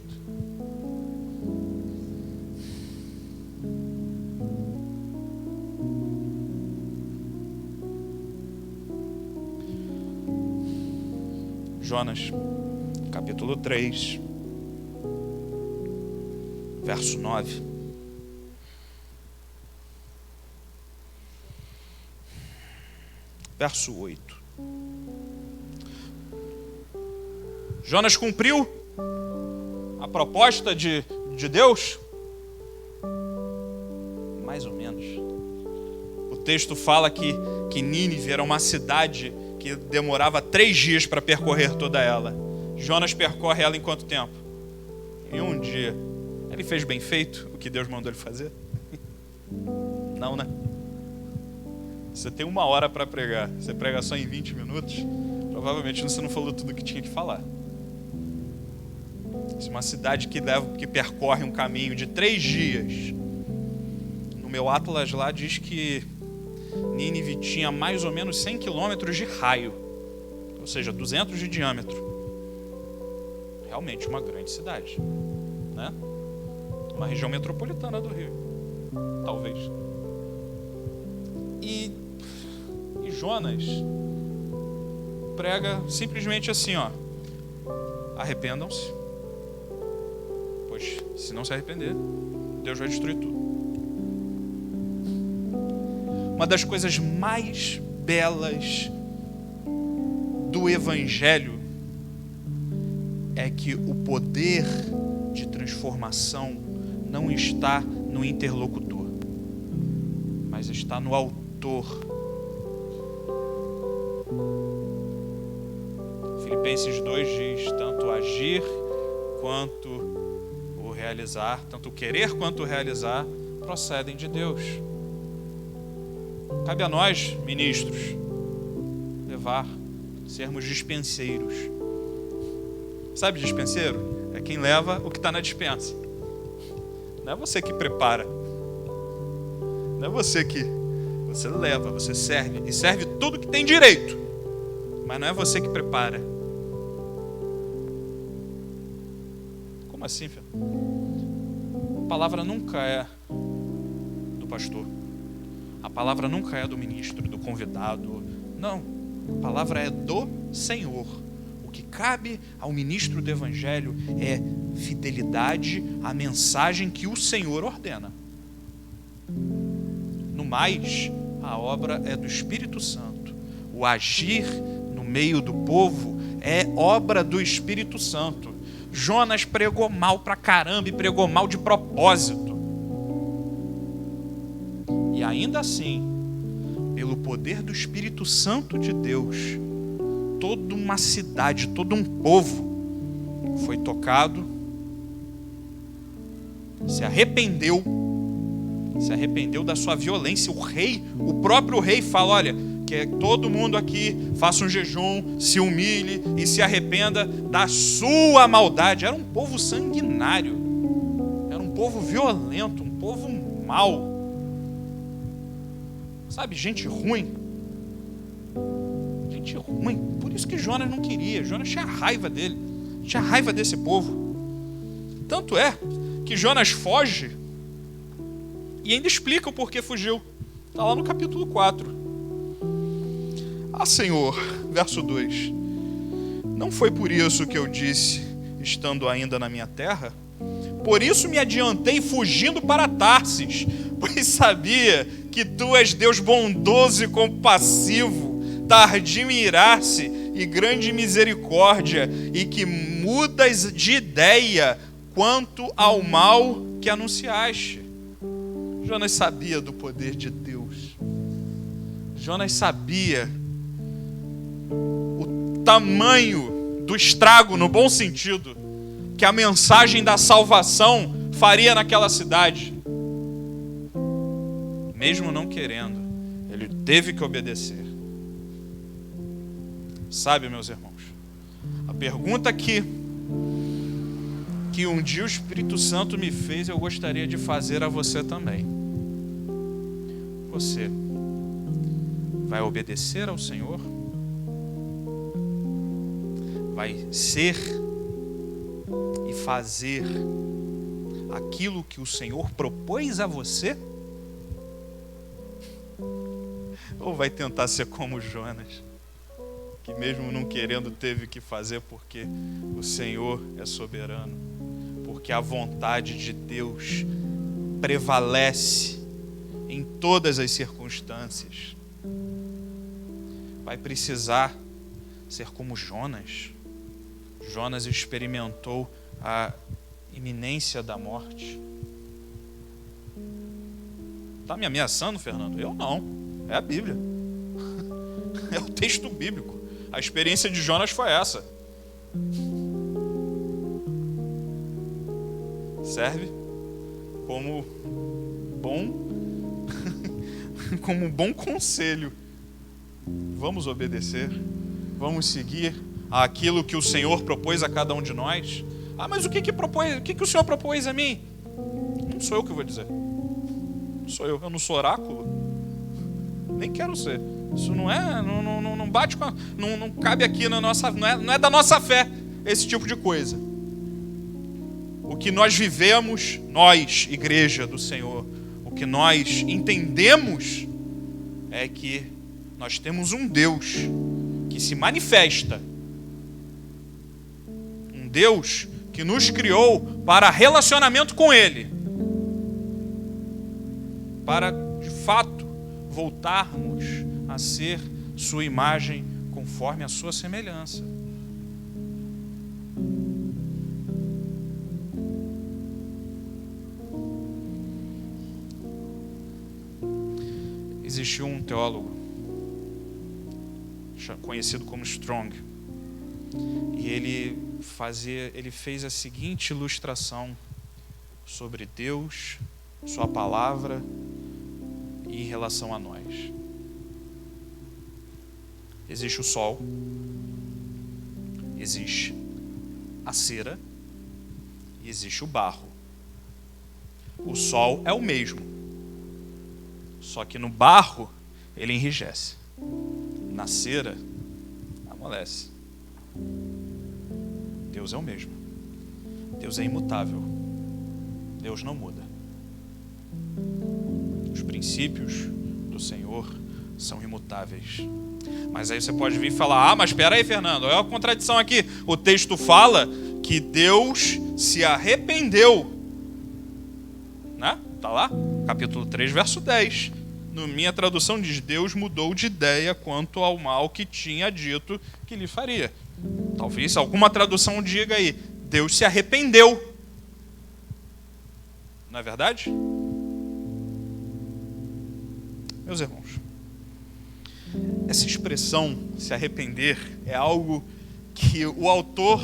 Jonas, capítulo 3, verso 9. Verso 8. Jonas cumpriu a proposta de Deus? Mais ou menos. O texto fala que Nínive era uma cidade que demorava 3 dias para percorrer toda ela. Jonas percorre ela em quanto tempo? Em um dia. Ele fez bem feito o que Deus mandou ele fazer? Não, né? Você tem 1 hora para pregar. Você prega só em 20 minutos? Provavelmente você não falou tudo o que tinha que falar. Se uma cidade que percorre um caminho de 3 dias, no meu Atlas lá diz que Nínive tinha mais ou menos 100 quilômetros de raio, ou seja, 200 de diâmetro. Realmente uma grande cidade, né? Uma região metropolitana do Rio, talvez. E Jonas prega simplesmente assim, ó: arrependam-se, pois se não se arrepender, Deus vai destruir tudo. Uma das coisas mais belas do Evangelho é que o poder de transformação não está no interlocutor, mas está no autor. Filipenses 2 diz: tanto agir quanto o realizar, tanto o querer quanto o realizar, procedem de Deus. Cabe a nós, ministros, sermos dispenseiros. Sabe dispenseiro? É quem leva o que está na dispensa. Não é você que prepara. Não é você que... Você leva, você serve. E serve tudo que tem direito. Mas não é você que prepara. Como assim, filho? A palavra nunca é do pastor. A palavra nunca é do ministro, do convidado. Não. A palavra é do Senhor. O que cabe ao ministro do Evangelho é fidelidade à mensagem que o Senhor ordena. No mais, a obra é do Espírito Santo. O agir no meio do povo é obra do Espírito Santo. Jonas pregou mal pra caramba e pregou mal de propósito. E ainda assim, pelo poder do Espírito Santo de Deus, toda uma cidade, todo um povo foi tocado, se arrependeu da sua violência. O próprio rei fala: olha, que todo mundo aqui faça um jejum, se humilhe e se arrependa da sua maldade. Era um povo sanguinário, era um povo violento, um povo mau. Sabe, gente ruim. Gente ruim. Por isso que Jonas não queria. Jonas tinha raiva dele. Tinha raiva desse povo. Tanto é que Jonas foge e ainda explica o porquê fugiu. Está lá no capítulo 4. Ah, Senhor, verso 2. Não foi por isso que eu disse, estando ainda na minha terra? Por isso me adiantei fugindo para Tarsis, pois sabia que tu és Deus bondoso e compassivo, tardio em irar-se e grande misericórdia, e que mudas de ideia quanto ao mal que anunciaste. Jonas sabia do poder de Deus. Jonas sabia o tamanho do estrago, no bom sentido, que a mensagem da salvação faria naquela cidade. Mesmo não querendo, ele teve que obedecer. Sabe, meus irmãos, a pergunta que um dia o Espírito Santo me fez, eu gostaria de fazer a você também. Você vai obedecer ao Senhor? Vai ser e fazer aquilo que o Senhor propôs a você? Ou vai tentar ser como Jonas, que mesmo não querendo teve que fazer porque o Senhor é soberano, porque a vontade de Deus prevalece em todas as circunstâncias? Vai precisar ser como Jonas. Jonas experimentou a iminência da morte. Está me ameaçando, Fernando? Eu não. É a Bíblia. É o texto bíblico. A experiência de Jonas foi essa. Serve como bom conselho. Vamos obedecer. Vamos seguir aquilo que o Senhor propôs a cada um de nós. Ah, mas o que o Senhor propôs a mim? Não sou eu que vou dizer. Não sou eu. Eu não sou oráculo. Nem quero ser. Isso não bate com não cabe aqui na nossa, não é da nossa fé esse tipo de coisa. O que nós vivemos, nós, igreja do Senhor, o que nós entendemos é que nós temos um Deus que se manifesta. Um Deus que nos criou para relacionamento com Ele. Para, de fato, voltarmos a ser sua imagem conforme a sua semelhança. Existiu um teólogo conhecido como Strong, e ele fez a seguinte ilustração sobre Deus, sua palavra e em relação a nós. Existe o sol, existe a cera e existe o barro. O sol é o mesmo, só que no barro ele enrijece, na cera amolece. Deus é o mesmo. Deus é imutável. Deus não muda. Os princípios do Senhor são imutáveis. Mas aí você pode vir e falar: mas espera aí, Fernando, olha a contradição aqui. O texto fala que Deus se arrependeu. Né? Tá lá? Capítulo 3, verso 10. Na minha tradução diz: Deus mudou de ideia quanto ao mal que tinha dito que lhe faria. Talvez alguma tradução diga aí: Deus se arrependeu. Não é verdade? Meus irmãos, essa expressão, se arrepender, é algo que o autor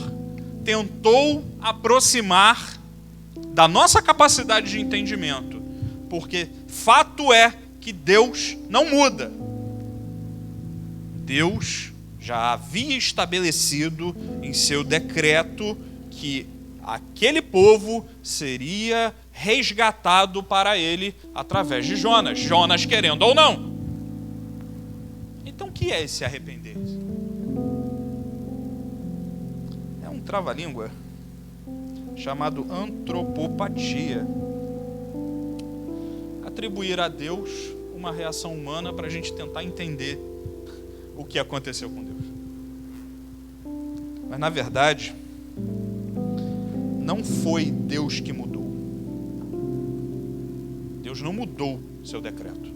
tentou aproximar da nossa capacidade de entendimento, porque fato é que Deus não muda. Deus já havia estabelecido em seu decreto que aquele povo seria resgatado para ele através de Jonas. Jonas querendo ou não. Então o que é esse arrepender? É um trava-língua chamado antropopatia. Atribuir a Deus uma reação humana para a gente tentar entender o que aconteceu com Deus. Mas na verdade, não foi Deus que mudou. Deus não mudou seu decreto.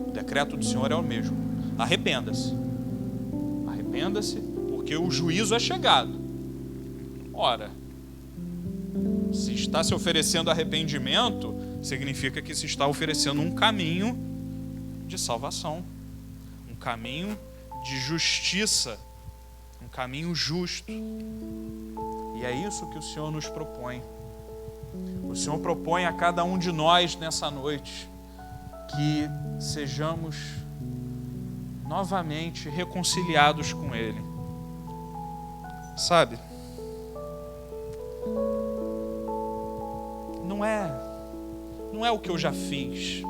O decreto do Senhor é o mesmo. Arrependa-se. Arrependa-se, porque o juízo é chegado. Ora, se está se oferecendo arrependimento, significa que se está oferecendo um caminho de salvação, um caminho de justiça, um caminho justo. E é isso que o Senhor nos propõe. O Senhor propõe a cada um de nós nessa noite que sejamos novamente reconciliados com Ele. Sabe? Não é o que eu já fiz.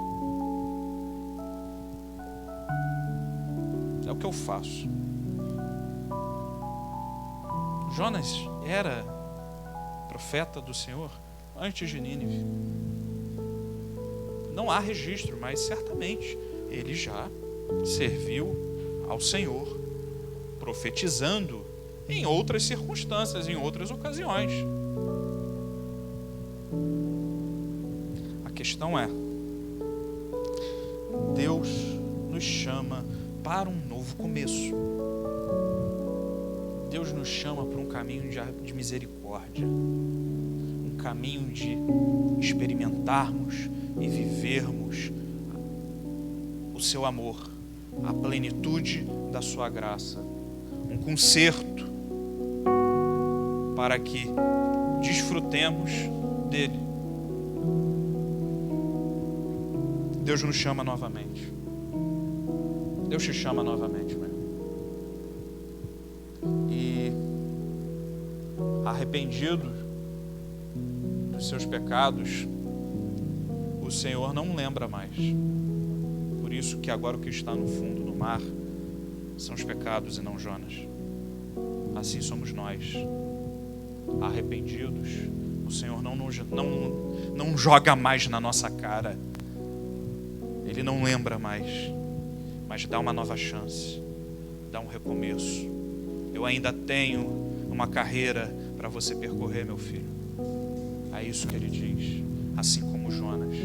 É o que eu faço. Jonas era profeta do Senhor antes de Nínive. Não há registro, mas certamente ele já serviu ao Senhor, profetizando em outras circunstâncias, em outras ocasiões. A questão é: Deus nos chama para um novo começo. Deus nos chama para um caminho de misericórdia, um caminho de experimentarmos e vivermos o seu amor, a plenitude da sua graça, um concerto para que desfrutemos dele. Deus nos chama novamente. Deus te chama novamente, meu. E arrependido dos seus pecados, o Senhor não lembra mais. Por isso que agora o que está no fundo do mar são os pecados e não Jonas. Assim somos nós, arrependidos. O Senhor não joga mais na nossa cara. Ele não lembra mais, mas dá uma nova chance, dá um recomeço. Eu ainda tenho uma carreira para você percorrer, meu filho. É isso que ele diz, assim como Jonas.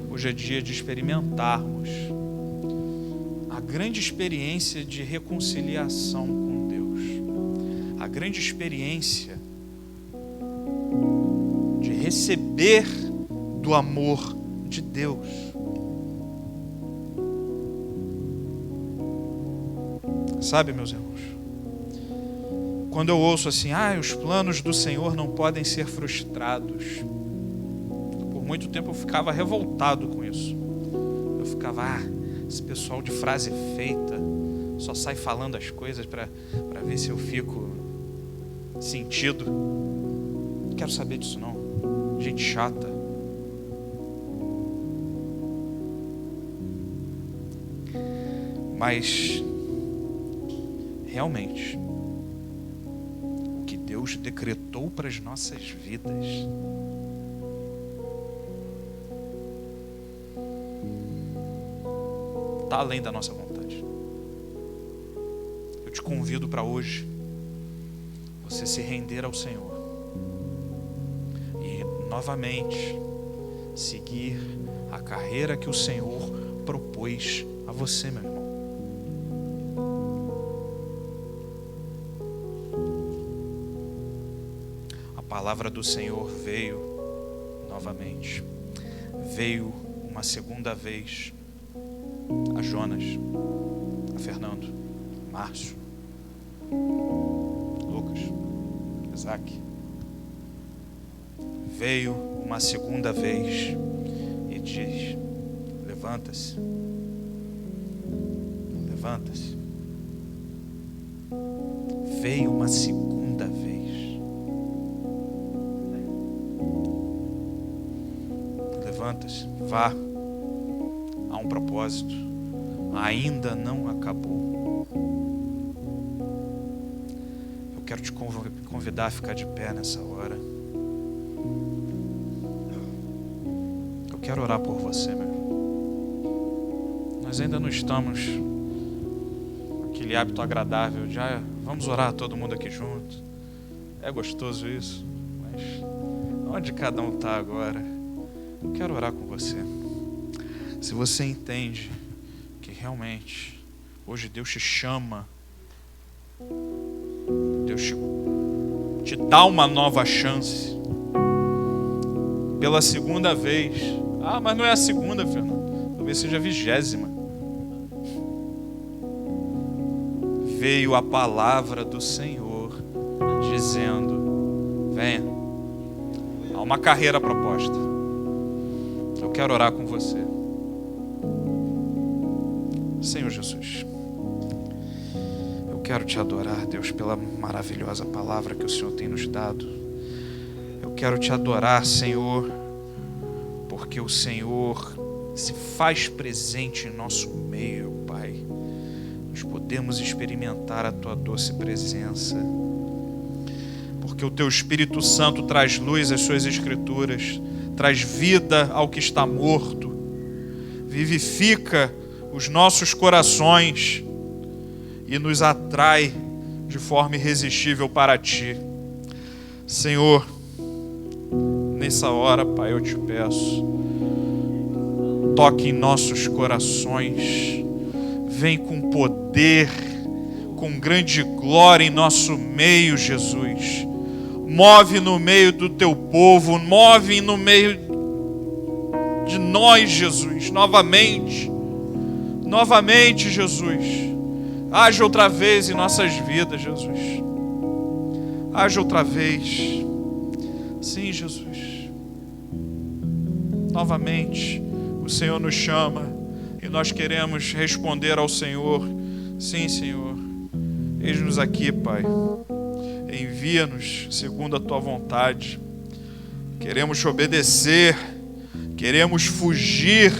Hoje é dia de experimentarmos a grande experiência de reconciliação com Deus, a grande experiência de receber do amor de Deus. Sabe, meus irmãos, quando eu ouço assim, os planos do Senhor não podem ser frustrados, por muito tempo eu ficava revoltado com isso. Eu ficava, esse pessoal de frase feita só sai falando as coisas para ver se eu fico sentido. Não quero saber disso não. Gente chata. Mas realmente o que Deus decretou para as nossas vidas está além da nossa vontade. Eu te convido para hoje você se render ao Senhor e novamente seguir a carreira que o Senhor propôs a você, meu irmão. A palavra do Senhor veio novamente, veio uma segunda vez a Jonas, a Fernando, Márcio, Lucas, Isaac. Veio uma segunda vez e diz: levanta-se, levanta-se. Veio uma segunda vez. Levanta-se, vá. Há um propósito, ainda não acabou. Eu quero te convidar a ficar de pé nessa hora. Eu quero orar por você, meu irmão. Nós ainda não estamos naquele hábito agradável de vamos orar todo mundo aqui junto. É gostoso isso, mas onde cada um está agora? Eu quero orar com você. Se você entende que realmente hoje Deus te chama, Deus te dá uma nova chance pela segunda vez. Mas não é a segunda, Fernando, talvez seja a 20ª. Veio a palavra do Senhor dizendo: venha, há uma carreira proposta. Eu quero orar com você. Senhor Jesus, eu quero te adorar, Deus, pela maravilhosa palavra que o Senhor tem nos dado. Eu quero te adorar, Senhor, porque o Senhor se faz presente em nosso meio, Pai. Nós podemos experimentar a tua doce presença, porque o teu Espírito Santo traz luz às suas escrituras, traz vida ao que está morto, vivifica os nossos corações e nos atrai de forma irresistível para ti. Senhor, nessa hora, Pai, eu te peço, toque em nossos corações, vem com poder, com grande glória em nosso meio, Jesus. Move no meio do teu povo, move no meio de nós, Jesus, novamente, Jesus. Haja outra vez em nossas vidas, Jesus. Haja outra vez. Sim, Jesus. Novamente, o Senhor nos chama e nós queremos responder ao Senhor. Sim, Senhor. Eis-nos aqui, Pai. Envia-nos segundo a tua vontade. queremos te obedecer, queremos fugir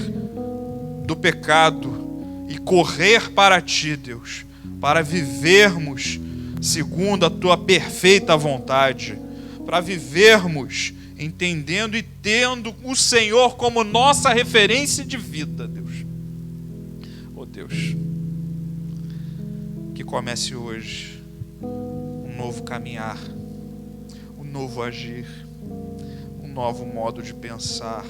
do pecado e correr para ti, Deus, para vivermos segundo a tua perfeita vontade, para vivermos entendendo e tendo o Senhor como nossa referência de vida, Deus. Oh Deus, que comece hoje um novo caminhar, um novo agir, um novo modo de pensar,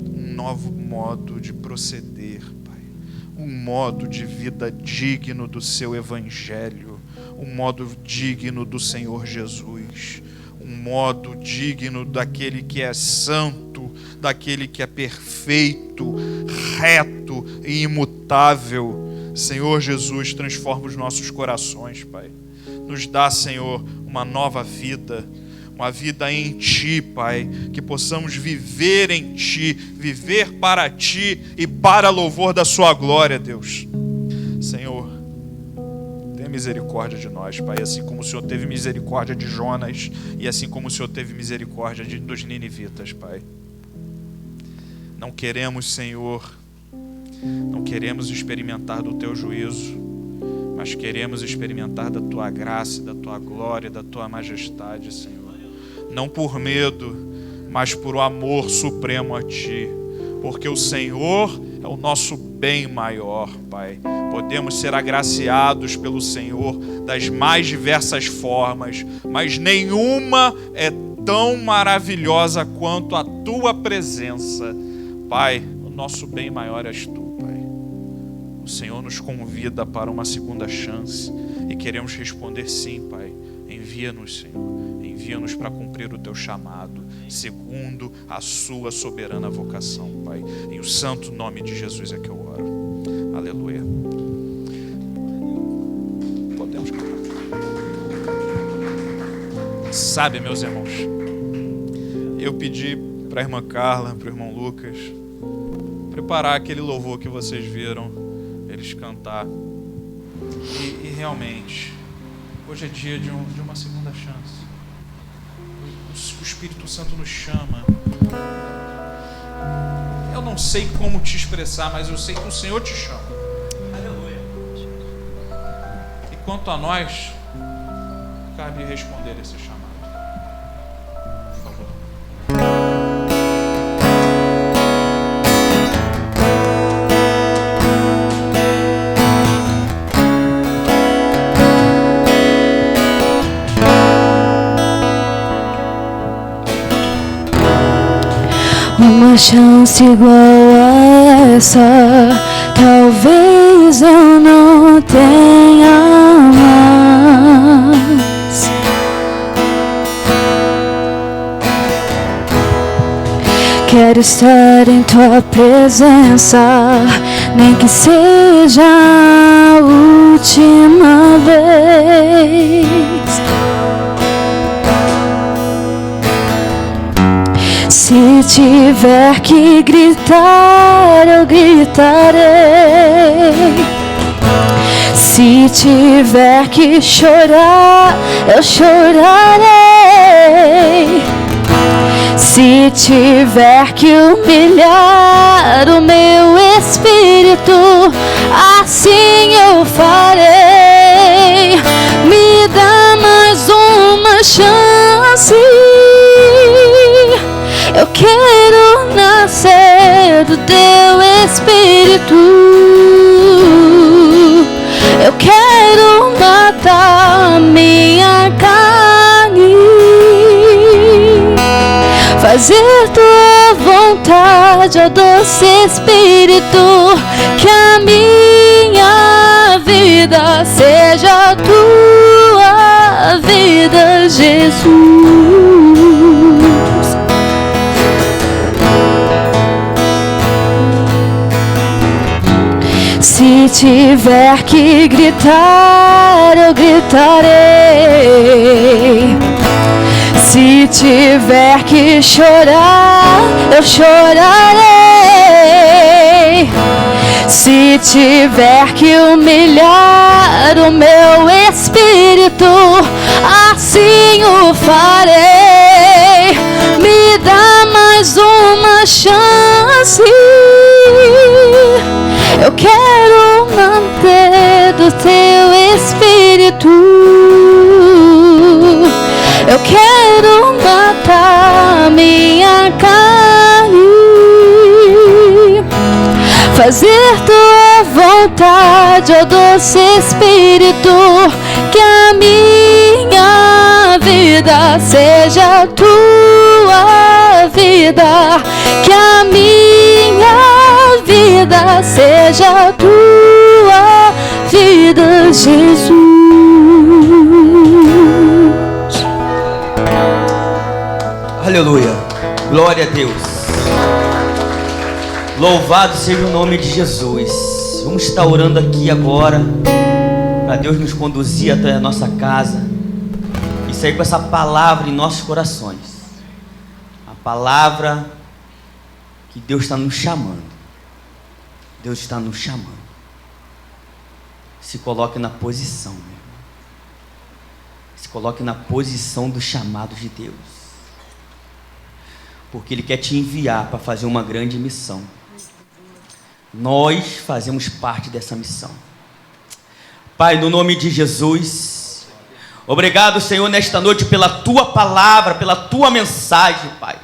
um novo modo de proceder, Pai, um modo de vida digno do seu Evangelho, um modo digno do Senhor Jesus, um modo digno daquele que é santo, daquele que é perfeito, reto e imutável. Senhor Jesus, transforma os nossos corações, Pai. Nos dá, Senhor, uma nova vida, uma vida em Ti, Pai, que possamos viver em Ti, viver para Ti e para louvor da Sua glória, Deus. Senhor, tenha misericórdia de nós, Pai, assim como o Senhor teve misericórdia de Jonas e assim como o Senhor teve misericórdia dos ninivitas, Pai. Não queremos, Senhor, não queremos experimentar do Teu juízo, mas queremos experimentar da Tua graça, da Tua glória, da Tua majestade, Senhor. Não por medo, mas por o amor supremo a Ti, porque o Senhor é o nosso bem maior, Pai. Podemos ser agraciados pelo Senhor das mais diversas formas, mas nenhuma é tão maravilhosa quanto a Tua presença. Pai, o nosso bem maior és Tu, Pai. O Senhor nos convida para uma segunda chance e queremos responder sim, Pai. Envia-nos, Senhor. Envia-nos para cumprir o Teu chamado, segundo a Sua soberana vocação, Pai. Em o santo nome de Jesus é que eu oro. Aleluia. Podemos cantar. Sabe, meus irmãos, eu pedi para a irmã Carla, para o irmão Lucas, preparar aquele louvor que vocês viram eles cantar. E realmente, hoje é dia de uma segunda chance. O Espírito Santo nos chama. Eu não sei como te expressar, mas eu sei que o Senhor te chama. Aleluia. E quanto a nós, cabe responder esse chamado. Por favor. Uma chance igual a essa, talvez eu não tenha mais. Quero estar em Tua presença, nem que seja a última vez. Se tiver que gritar, eu gritarei. Se tiver que chorar, eu chorarei. Se tiver que humilhar o meu espírito, assim eu farei. Me dá mais uma chance. Eu quero nascer do Teu Espírito. Eu quero matar minha carne, fazer Tua vontade, ó doce Espírito. Que a minha vida seja a Tua vida, Jesus. Se tiver que gritar, eu gritarei. Se tiver que chorar, eu chorarei. Se tiver que humilhar o meu espírito, assim o farei. uma chance. Eu quero manter do teu espírito. Eu quero matar minha carne, fazer tua vontade, ó doce Espírito. Que a minha vida seja tua vida. Que a minha vida seja tua vida, Jesus. Aleluia. Glória a Deus. Louvado seja o nome de Jesus. Vamos estar orando aqui agora, para Deus nos conduzir até a nossa casa e sair com essa palavra em nossos corações. A palavra que Deus está nos chamando. Deus está nos chamando. Se coloque na posição, meu irmão. Se coloque na posição do chamado de Deus, porque Ele quer te enviar para fazer uma grande missão. Nós fazemos parte dessa missão. Pai, no nome de Jesus, obrigado, Senhor, nesta noite pela Tua palavra, pela Tua mensagem, Pai.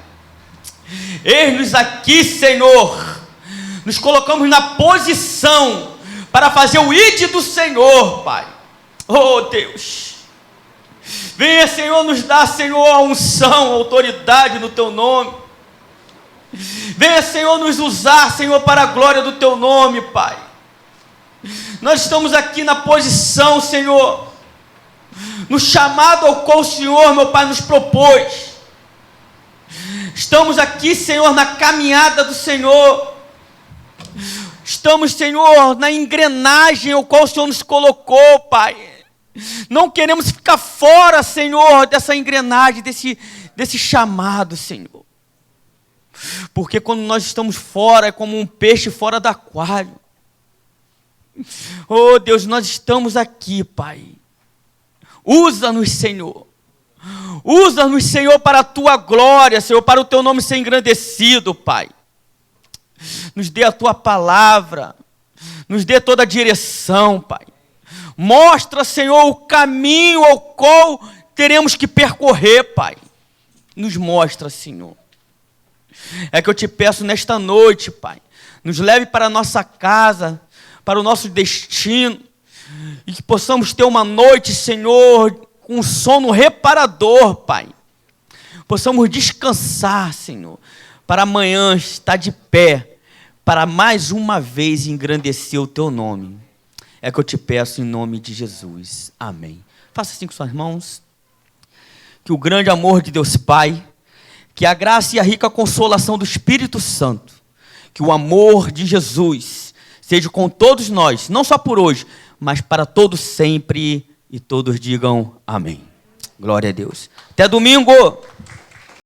Eis-nos aqui, Senhor, nos colocamos na posição para fazer o ide do Senhor, Pai. Oh, Deus, venha, Senhor, nos dar, Senhor, a unção, a autoridade no Teu nome. Venha, Senhor, nos usar, Senhor, para a glória do Teu nome, Pai. Nós estamos aqui na posição, Senhor, no chamado ao qual o Senhor, meu Pai, nos propôs. Estamos aqui, Senhor, na caminhada do Senhor. Estamos, Senhor, na engrenagem ao qual o Senhor nos colocou, Pai. Não queremos ficar fora, Senhor, dessa engrenagem, desse chamado, Senhor. Porque quando nós estamos fora, é como um peixe fora do aquário. Oh, Deus, nós estamos aqui, Pai. Usa-nos, Senhor. Usa-nos, Senhor, para a Tua glória, Senhor, para o Teu nome ser engrandecido, Pai. Nos dê a Tua palavra. Nos dê toda a direção, Pai. Mostra, Senhor, o caminho ao qual teremos que percorrer, Pai. Nos mostra, Senhor. É que eu te peço nesta noite, Pai, nos leve para a nossa casa, para o nosso destino, e que possamos ter uma noite, Senhor, com um sono reparador, Pai. Possamos descansar, Senhor, para amanhã estar de pé, para mais uma vez engrandecer o Teu nome. É que eu te peço em nome de Jesus. Amém. Faça assim com suas mãos. Que o grande amor de Deus Pai, que a graça e a rica consolação do Espírito Santo, que o amor de Jesus seja com todos nós, não só por hoje, mas para todos sempre, e todos digam amém. Glória a Deus. Até domingo!